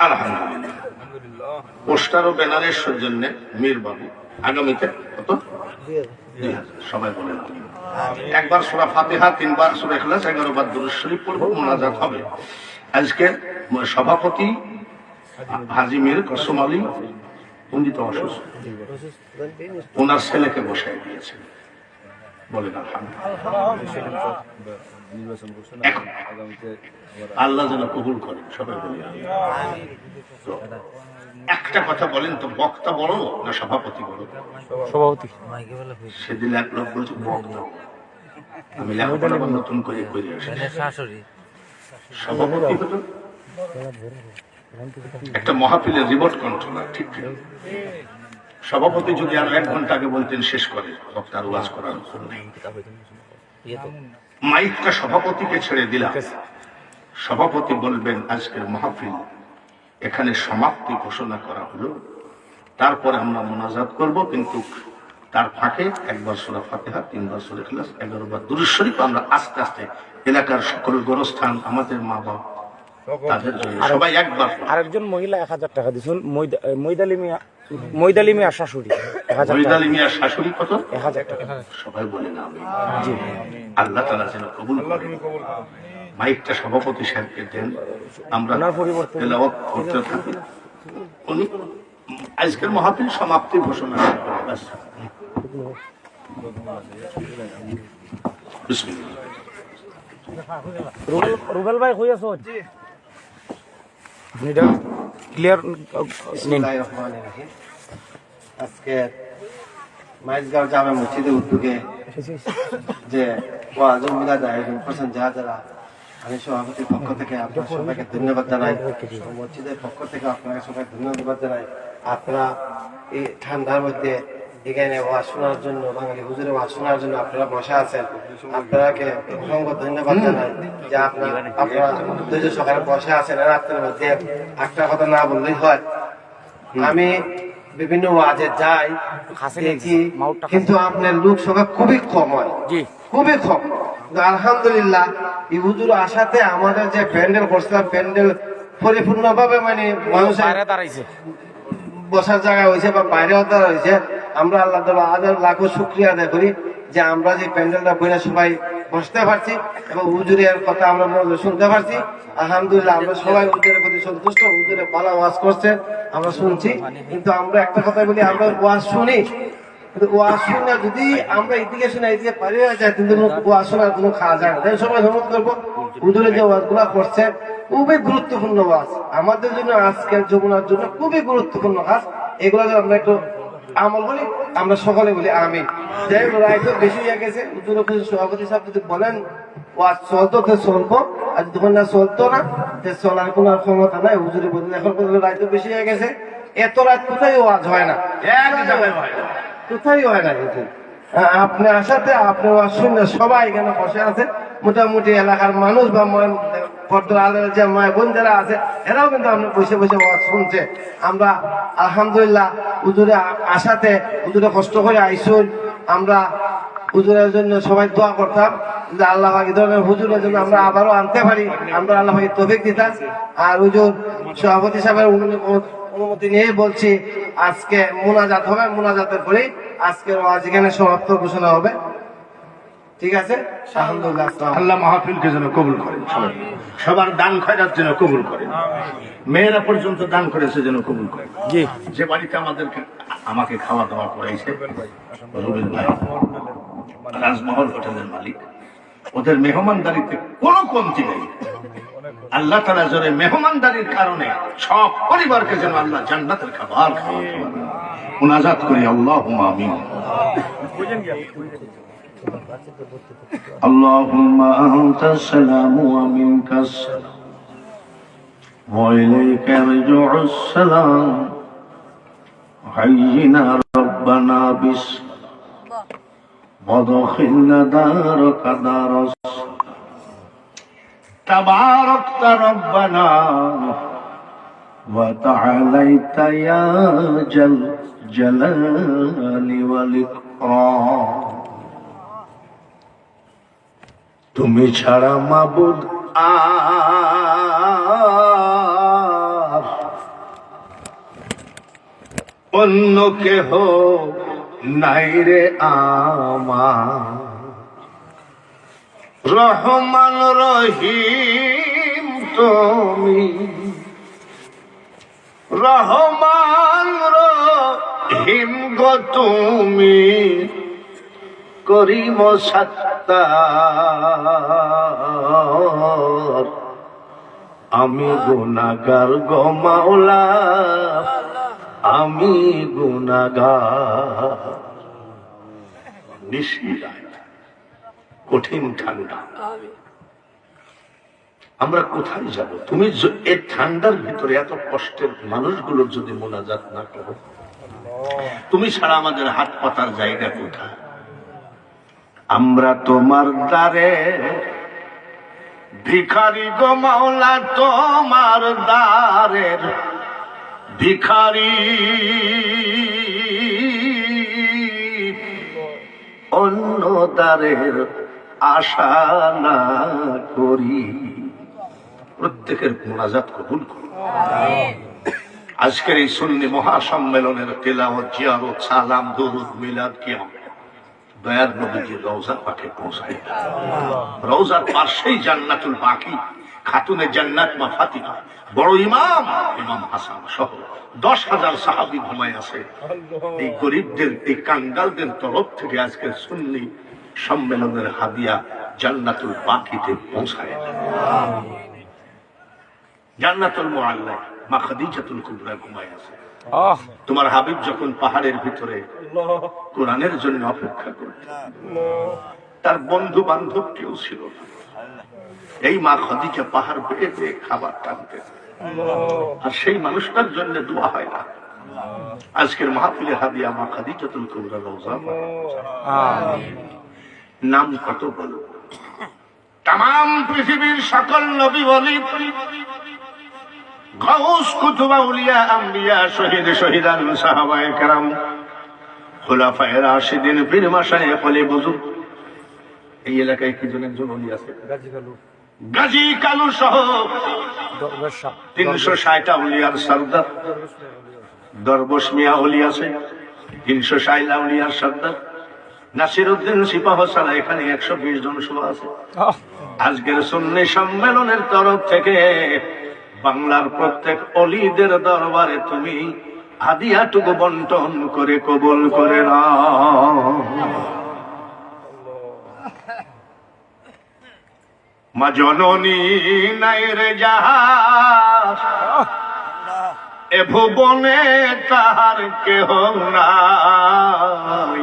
আলহামদুলিল্লাহ। পোস্টার ও ব্যানারের জন্য মীর বাবু আগামীতে কত? 2000। সবাই বলেন একবার সূরা ফাতিহা, 3 বার সূরা ইখলাস, 11 বার দুরূদ শরীফ পড়ব, মুনাজাত হবে। আজকে সভাপতি হাজী মীর কসম আলী, উনি তো অসুস্থ, ওনার ছেলেকে বসায় দিয়েছেন। বলেন আলহামদুলিল্লাহ। এখন আল্লাহ যেন কবুল করেন, সবাই বলি তো একটা কথা বলেন তো, বক্তা বড় না সভাপতি বড়? সভাপতি। সেদিন এক লোক বলছে বক্তা, আমি লেখাপড়া নতুন করে আসি, সভাপতি হতো একটা মাহফিলের রিমোট কন্ট্রোলার, ঠিক ঠিক। সভাপতি যদি আর 1 ঘন্টা আগে বলতেন শেষ করে, বক্তার ওয়াজ করার মাইকটা সভাপতিকে ছেড়ে দিলাম। সভাপতি বলবেন আজকের মাহফিল এখানে সমাপ্তি ঘোষণা করা হলো, তারপরে আমরা মুনাজাত করব, কিন্তু তার ফাঁকে 1 বার সূরা ফাতিহা, 3 বার সূরা ইখলাস, 11 বার দুরূদ শরীফ আমরা আস্তে আস্তে এলাকার সকল গোরস্থান, আমাদের মা বাবা, তাদের জন্য সবাই একবার। আরেকজন মহিলা 1000 টাকা দিয়েছেন, মৈদালি মিয়া শাশুড়ি 1000 টাকা। মৈদালি মিয়া শাশুড়ি কত? 1000 টাকা। সবাই বলেন আমিন। জি, আল্লাহ তাআলা যেন কবুল করেন। মাইকটা সভাপতি সাহেবকে দেন, আমরা তেলাওয়াত করতে থাকি। উনি আজকের মাহফিল সমাপ্তি ঘোষণা করেন। বাস, বিসমিল্লাহ। রুবেল ভাই কই আছো? এটা ক্লিয়ার নিন। আজকে মাইজগাঁও জামে মসজিদের উদ্যোগে যে ওয়াজুল মিলাদ আয়োজন করছেন, যারা আমি সভাপতির পক্ষ থেকে আপনার সবাইকে ধন্যবাদ জানাই, মসজিদের পক্ষ থেকে আপনাকে সবাই ধন্যবাদ জানাই। আপনারা এই ঠান্ডার মধ্যে এখানে ওয়াজ শোনার জন্য, বাঙালি হুজুরের ওয়াজ শোনার জন্য আপনারা বসে আছেন, আপনাকে অসংখ্য ধন্যবাদ জানাই যে আপনারা ধৈর্য সহকারে বসে আছেন। আর আপনার মধ্যে একটা কথা না বললেই হয়, আমি বিভিন্ন ওয়াজে যাই দেখি, কিন্তু আপনার লোক সংখ্যা খুবই কম হয়, খুবই কম। আলহামদুলিল্লাহ, এই হুজুর আসাতে আমাদের যে প্যান্ডেল করছিলাম, প্যান্ডেল পরিপূর্ণভাবে মানে মানুষের দাঁড়াইছে, বসার জায়গা হয়েছে বা বাইরেও তারা হয়েছে। আমরা আল্লাহ তাআলা হাজার লাখো শুকরিয়া আদায় করি যে আমরা যে প্যান্ডেলটা বইলে সবাই বসতে পারছি এবং হুজুরের কথা আমরা শুনতে পারছি। আলহামদুলিল্লাহ, আমরা সবাই হুজুরের প্রতি সন্তুষ্ট, হুজুরের ভালো ওয়াজ করছে আমরা শুনছি। কিন্তু আমরা একটা কথা বলি, আমরা ওয়াজ শুনি, কিন্তু ওয়াজ শুনে যদি আমরা এদিকে শুনে এদিকে পারি হয়ে যায়, কিন্তু ওয়াজ শোনার কোনো খাওয়া যায় না। তাই সবাই অনুরোধ করবো, হুজুরের যে ওয়াজগুলা করছে খুবই গুরুত্বপূর্ণ ওয়াজ, আমাদের জন্য আজকের যমুনার জন্য খুবই গুরুত্বপূর্ণ কাজ। এগুলো আমরা একটু আমল বলি, আমরা সকলে বলি আমিন। যাই হোক, রায়তো বেশি হয়ে গেছে, সভাপতি সাহেব যদি বলেন ওয়াজ চলতো তো চলবো, আর যখন না চলতো না চলার কোনো ক্ষমতা নাই, হুজুরে বললেন এখন রায়তো বেশি হয়ে গেছে, এত রাত কোথায় ওয়াজ হয় না, কোথায় হয় না। কিন্তু আপনি আসাতে আপনি ওয়াজ শুনলে সবাই এখানে বসে আছে, মোটামুটি এলাকার মানুষ বা পর্দার আলের যে মায় বোন যারা আছে এরাও কিন্তু আমরা বসে বসে ওয়াজ শুনছে। আমরা আলহামদুলিল্লাহ হুজুরে আসাতে, হুজুরে কষ্ট করে আইসুন, আমরা হুজুরের জন্য সবাই দোয়া করতাম যে আল্লাহ পাক এই ধরনের হুজুরের জন্য আমরা আবারও আনতে পারি, আমরা আল্লাহ পাক তৌফিক দিতাম। আর হুজুর সভাপতি সাহেবের অনুমতি নিয়ে বলছি আজকে মুনাজাত হবে, মুনাজাতের পরেই আজকের ওয়াজ এখানে সমাপ্ত ঘোষণা হবে। ঠিক আছে, আলহামদুলিল্লাহ। আল্লাহ মাহফিলকে যেন কবুল করেন, সবার দান খয়রাত যেন কবুল করেন, মেয়েরা পর্যন্ত দান করেছে যেন কবুল করেন। জি, যে বাড়িতে আমাকে খাওয়া দাওয়া করাইছে রুবেল ভাই, রাজমহল হোটেলের মালিক, ওদের মেহমানদারিতে কোনো কমতি নেই। আল্লাহ তাআলা জোরে মেহমানদারির কারণে সব পরিবারকে যেন আল্লাহ জান্নাতের খাবার খাওয়াতে পারে। মুনাজাত করি আল্লাহুম্মা আমিন। আল্লাহুম্মা আনতাস সালামু ওয়া মিনকাস সালাম ওয়া ইলাইকা ইয়ারজিউস সালাম হাইয়িনা রাব্বানা বিস وادخلنا دارك دار تباركت ربنا وتعاليت يا الجلال والإكرام তুমি ছাড়া মাবুদ আর অন্য কেহ নাই রে আমার। রহমান রহিম তুমি, রহমান রহিম গো তুমি, করিম সত্তার আমি গুনাহগার গো মাওলা, আমি গুনাহগার। নিশিরাত কঠিন ঠান্ডা, আমরা কোথায় যাব? তুমি এই ঠান্ডার ভিতরে এত কষ্টের মানুষগুলোর যদি মোনাজাত না করো, তুমি ছাড়া আমাদের হাত পাতার জায়গা কোথায়? আমরা তোমার দ্বারে ভিখারি গো মাওলা, তোমার দ্বারের ভিখারি, অন্য দ্বারের আশা না করি। প্রত্যেকের মোনাজাত কবুল করুন। আজকের এই সুন্নি মহাসম্মেলনের তেলাওয়াত, জিয়ারত, সালাম, দুরুদ, মিলাদ কিয়াম দয়ার নবীজির রওজা পাকে পৌঁছায়। রওজার পাশেই জান্নাতুল বাকি, খাতুনে জান্নাত মা ফাতিমা, বড় ইমাম ইমাম হাসান সহ 10,000 সাহাবী ঘুমায় আছে। এই গরিবদের, এই কাঙ্গালদের তরফ থেকে আজকের সুন্নি সম্মেলনের হাদিয়া জান্নাতুল বাকিতে পৌঁছায়। জান্নাতুল মুআল্লা মা খাদিজাতুল কুবরা ঘুমায় আছে। তোমার হাবিব যখন পাহাড়ের ভিতরে কোরআনের জন্য অপেক্ষা করতেন, তার বন্ধু বান্ধব কেউ ছিল না। এই মা খাদিজা পাহাড় বেয়ে বেয়ে খাবার টানতেন, আর সেই মানুষটার জন্য দোয়া হয় না। আজকের মাহফিলে হাদিয়া মা খাদিজাতুল কুবরা রওজা। নাম কত বলো, তাম পৃথিবীর সকল নবী বলি, গাউস, কুতুব, আউলিয়া, আম্বিয়া, শহীদ, শহীদান, সাহাবায়ে কেরাম, খুলাফায়ে রাশিদিন, পীর মাশায়েখ, ওলি বুজুর্গ। এই এলাকায় কি জন একজন ওলি আছে? গাজী কালু সহ 360 আউলিয়ার সর্দার। দরবেশ মিয়া ওলি আছে 360 আউলিয়ার সর্দার। নাসিরউদ্দিন সিপাহসালা এখানে 120 জন শোয়া আছে। আজকের সুন্নি সম্মেলনের তরফ থেকে বাংলার প্রত্যেক অলিদের দরবারে তুমি হাদিয়াটুকু বন্টন করে কবুল করে নাও। মা জননী নাই রে জাহাজ, এ ভুবনে তাহার কেহ নাই,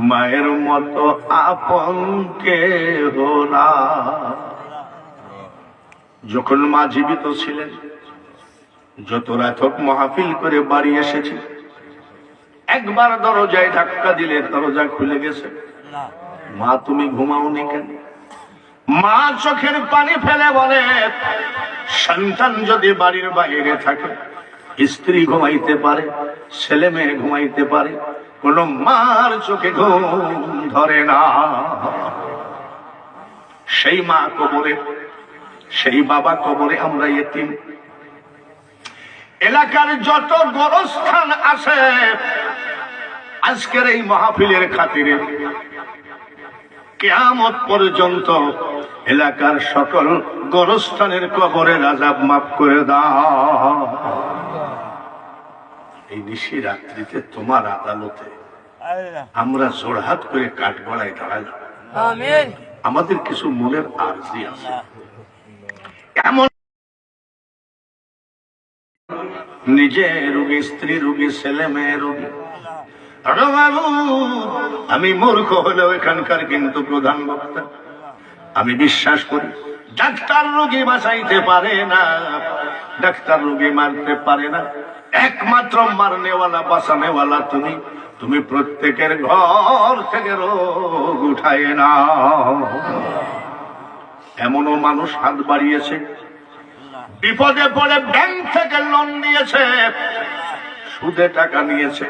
মায়ের মতো আপন কেহ না। যখন মা জীবিত ছিলেন, যত রাতক মাহফিল করে বাড়ি এসেছে, একবার দরজায় ধাক্কা দিলে দরজা খুলে গেছে। মা তুমি ঘুমাওনি কেন? মা চোখের পানি ফেলে বলে, সন্তান যদি বাড়ির বাইরে থাকে, স্ত্রী ঘুমাইতে পারে, ছেলে মেয়ে ঘুমাইতে পারে, কোন মার চোখে ঘুম ধরে না। সেই মা কবরে, সেই বাবা কবরে, আমরা ইতিম। এলাকার যত গোরস্থান আছে, আজকের এই মাহফিলের খাতিরে কিয়ামত পর্যন্ত এলাকার সকল গোরস্থানের কবরের আযাব মাফ করে দাও। এই নিশি রাত্রিতে তোমার আদালতে আমরা জোড়হাত করে কাঠগড়ায় দাঁড়ালাম। আমাদের কিছু মনের আরজি আছে, এমন নিজে রোগী, স্ত্রী রোগী, ছেলে মেয়ে রোগী। আমি মূর্খ হলেও এখানকার কিন্তু প্রধান বক্তা। আমি বিশ্বাস করি ডাক্তার রোগী বাঁচাইতে পারে না, ডাক্তার রোগী মারতে পারে না, একমাত্র মারনেওয়ালা বাঁচানেওয়ালা তুমি। তুমি প্রত্যেকের ঘর থেকে রোগ উঠায় না। এমনও মানুষ হাত বাড়িয়েছে, বিপদে পড়ে ব্যাংক থেকে লোন নিয়েছে, সুদে টাকা নিয়েছে,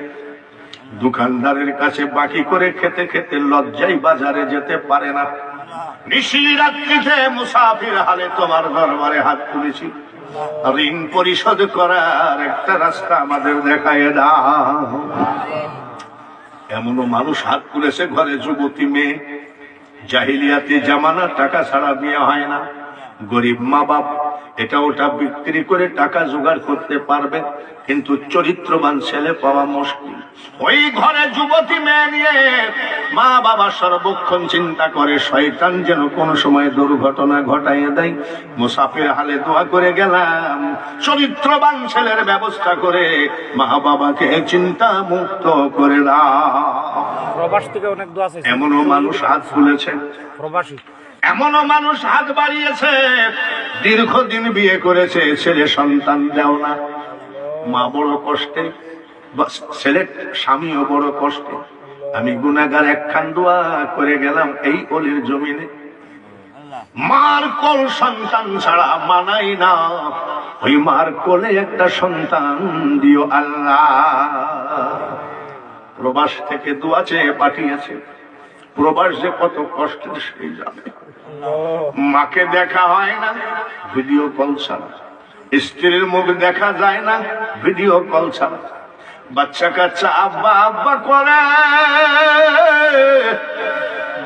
দোকানদারের কাছে বাকি করে খেতে খেতে লজ্জায় বাজারে যেতে পারে না। নিশি রাত্রিতে মুসাফির হালে তোমার দরবারে হাত তুলেছি, ঋণ পরিশোধ করার একটা রাস্তা আমাদের দেখায় দাও। এমনও মানুষ হাত তুলেছে, ঘরে যুবতী মেয়ে, জাহিলিয়াতি জামানা, টাকা ছাড়া বিয়ে হয় না, গরিব মা বাপ এটা ওটা বিক্রি করে টাকা জোগাড় করতে পারবে, কিন্তু চরিত্রবান ছেলে পাওয়া মুশকিল। ওই ঘরে যুবতী মেয়ে নিয়ে মা বাবা সর্বক্ষণ চিন্তা করে শয়তান যেন কোন সময় দুর্ঘটনা ঘটাইয়ে দেয়। মুসাফির হালে দোয়া করে গেলাম, চরিত্রবান ছেলের ব্যবস্থা করে মা বাবাকে চিন্তা মুক্ত করে দাও। প্রবাস থেকে অনেক দোয়া আছে। এমনও মানুষ হাত তুলেছে, প্রবাসী এমনও মানুষ হাত বাড়িয়েছে, দীর্ঘদিন বিয়ে করেছে, ছেলে সন্তান দেও না, মা বড় কষ্টে, ছেলে স্বামীও বড় কষ্টে। আমি গুনাহগার একখান দোয়া করে গেলাম এই অলির জমিনে, মার কোল সন্তান ছাড়া মানাই না, ওই মার কোলে একটা সন্তান দিও আল্লাহ। প্রবাস থেকে দোয়া চেয়ে পাঠিয়েছে, প্রবাস যে কত কষ্টের সেই জানে। মাকে দেখা হয় না, ভিডিও কল ছাড়া, স্ত্রীর মুখ দেখা যায় না, ভিডিও কল ছাড়া, বাচ্চা কাচ্চা আব্বা আব্বা করে,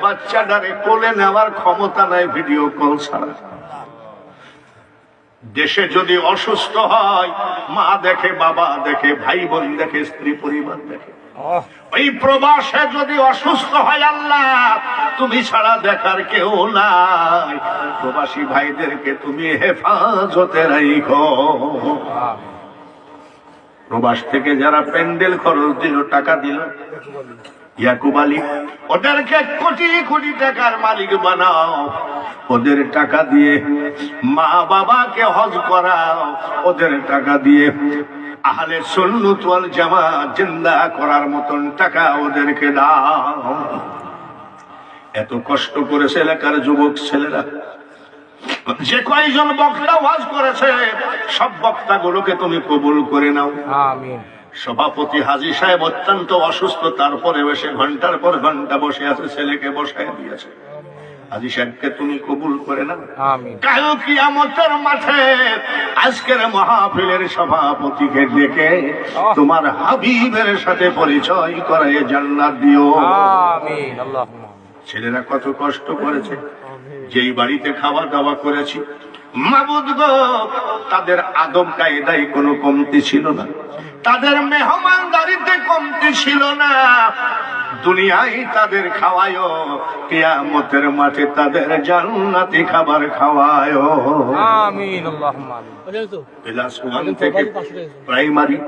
বাচ্চাটারে কোলে নেওয়ার ক্ষমতা নাই ভিডিও কল ছাড়া। দেশে যদি অসুস্থ হয়, মা দেখে, বাবা দেখে, ভাই বোন দেখে, স্ত্রী পরিবার দেখে। ওই প্রবাসে যদি অসুস্থ হয়, আল্লাহ তুমি ছাড়া দেখার কেউ নাই, প্রবাসী ভাইদেরকে তুমি হেফাজতে রাখো। প্রবাস থেকে যারা প্যান্ডেল খরচ দিল, টাকা দিল, ইয়াকুব আলী, ওদেরকে কোটি কোটি টাকার মালিক বানাও, ওদের টাকা দিয়ে মা বাবাকে হজ করাও, ওদের টাকা দিয়ে আহলে সুন্নাত ওয়াল জামাত জিন্দা করার মতন টাকা ওদেরকে দাও। এত কষ্ট করেছে এলাকার যুবক ছেলেরা, যে কয়জন বক্তা ওয়াজ করেছে সব বক্তাগুলোকে তুমি কবুল করে নাও। আমিন। সভাপতি হাজী সাহেব অত্যন্ত অসুস্থ, তারপরে এসে ঘন্টার পর ঘন্টা বসে আছে, ছেলেকে বসায় দিয়েছে। হাজী সাহেবকে তুমি কবুল করে নাও। আমিন। কাল কিয়ামতের মাঠে আজকের মাহফিলের সভাপতিকে ডেকে তোমার হাবিবের সাথে পরিচয় করায় জান্নাত দিও। আমিন। আল্লাহুম্মা। ছেলেরা কত কষ্ট করেছে, যেই বাড়িতে খাওয়া দাওয়া করেছি, মাবুদ গো, তাদের আদব কায়দায় কোনো কমতি ছিল না, তাদের মেহমানদারিতে কমতি ছিল না। দুনিয়ায় তাদের খাওয়ায়, কিয়ামতের মাঠে তাদের জান্নাতি খাবার খাওয়ায়। আমিন। আল্লাহুম্মা আমিন। ক্লাস 1 থেকে প্রাইমারি,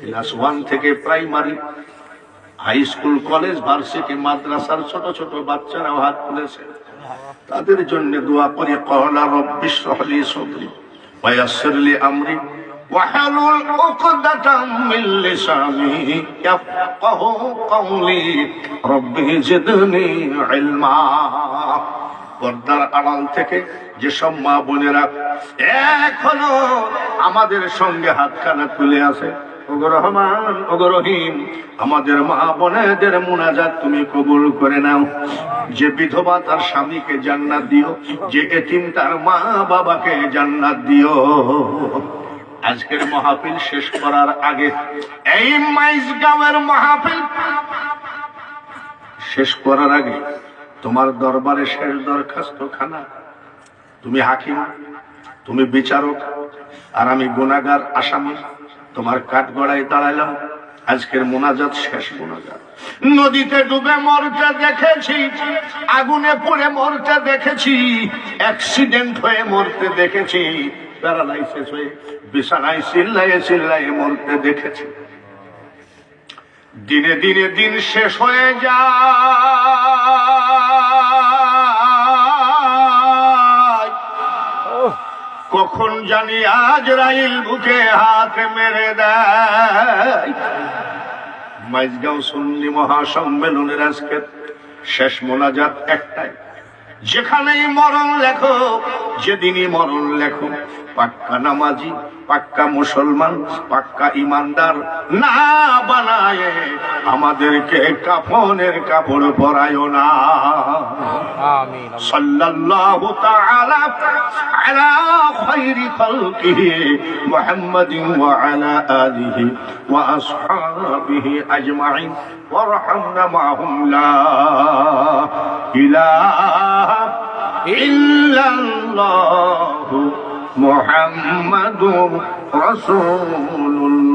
ক্লাস 1 থেকে primary, high school, college, varsity, মাদ্রাসার ছোট ছোট বাচ্চারাও হাত তুলেছে। তাদের জন্য দোয়া করি, ক্বালা রাব্বি ইশরাহ লি সাদরি ওয়া ইয়াসসির লি আমরি ওয়াহলুল উকদাতাম মিন লিসানি ইয়াফকাহু কওলি রাব্বি জিদনি ইলমা। পর্দার আড়াল থেকে যেসব মা বোনেরা এখনো আমাদের সঙ্গে হাতখানা তুলে আছে, ওগো রহমান, ওগো রহিম, আমাদের মা বোনেদের মুনাজাত তুমি কবুল করে নাও। যে বিধবা তার স্বামীকে জান্নাত দিও, যে এতিম তার মা বাবাকে জান্নাত দিও। আজকের মাহফিল শেষ করার আগে, এই মাইজগাঁওয়ের মাহফিল শেষ করার আগে তোমার দরবারে শেষ দরখাস্ত খানা, তুমি হাকিম, তুমি বিচারক, আর আমি গুনাহগার আসামি। তোমার কাঠগড়ায় দাঁড়াইলাম, আজকের মোনাজাত শেষ মোনাজাত। নদীতে ডুবে মরতে দেখেছি, আগুনে পড়ে মরতে দেখেছি, অ্যাক্সিডেন্ট হয়ে মরতে দেখেছি, প্যারালাইসিস হয়ে বিছানায় চিল্লায়ে চিল্লায়ে মরতে দেখেছি। দিনে দিনে দিন শেষ হয়ে যায়, কখন জানি আজরাইল বুকে হাত মেরে দেয়। মাইজগাঁও সুন্নি মহাসম্মেলনের আজকে শেষ মোনাজাত একটাই, যেখানেই মরণ লেখো, যেদিনই মরণ লেখো, পাক্কা নামাজি, পাক্কা মুসলমান, পাক্কা ইমানদার না বানায় আমাদেরকে কাফনের কাপড় পরায়ও না। আমিন। সাল্লাল্লাহু তাআলা আলা খায়রি খালকিহি মুহাম্মাদিন ওয়া আলা আলিহি ওয়া আসহাবিহি আজমাইন ওয়ারহামনা মাহুম লা ইলাহা ইল্লাল্লাহু মুহাম্মাদুর রাসূলুল্লাহ।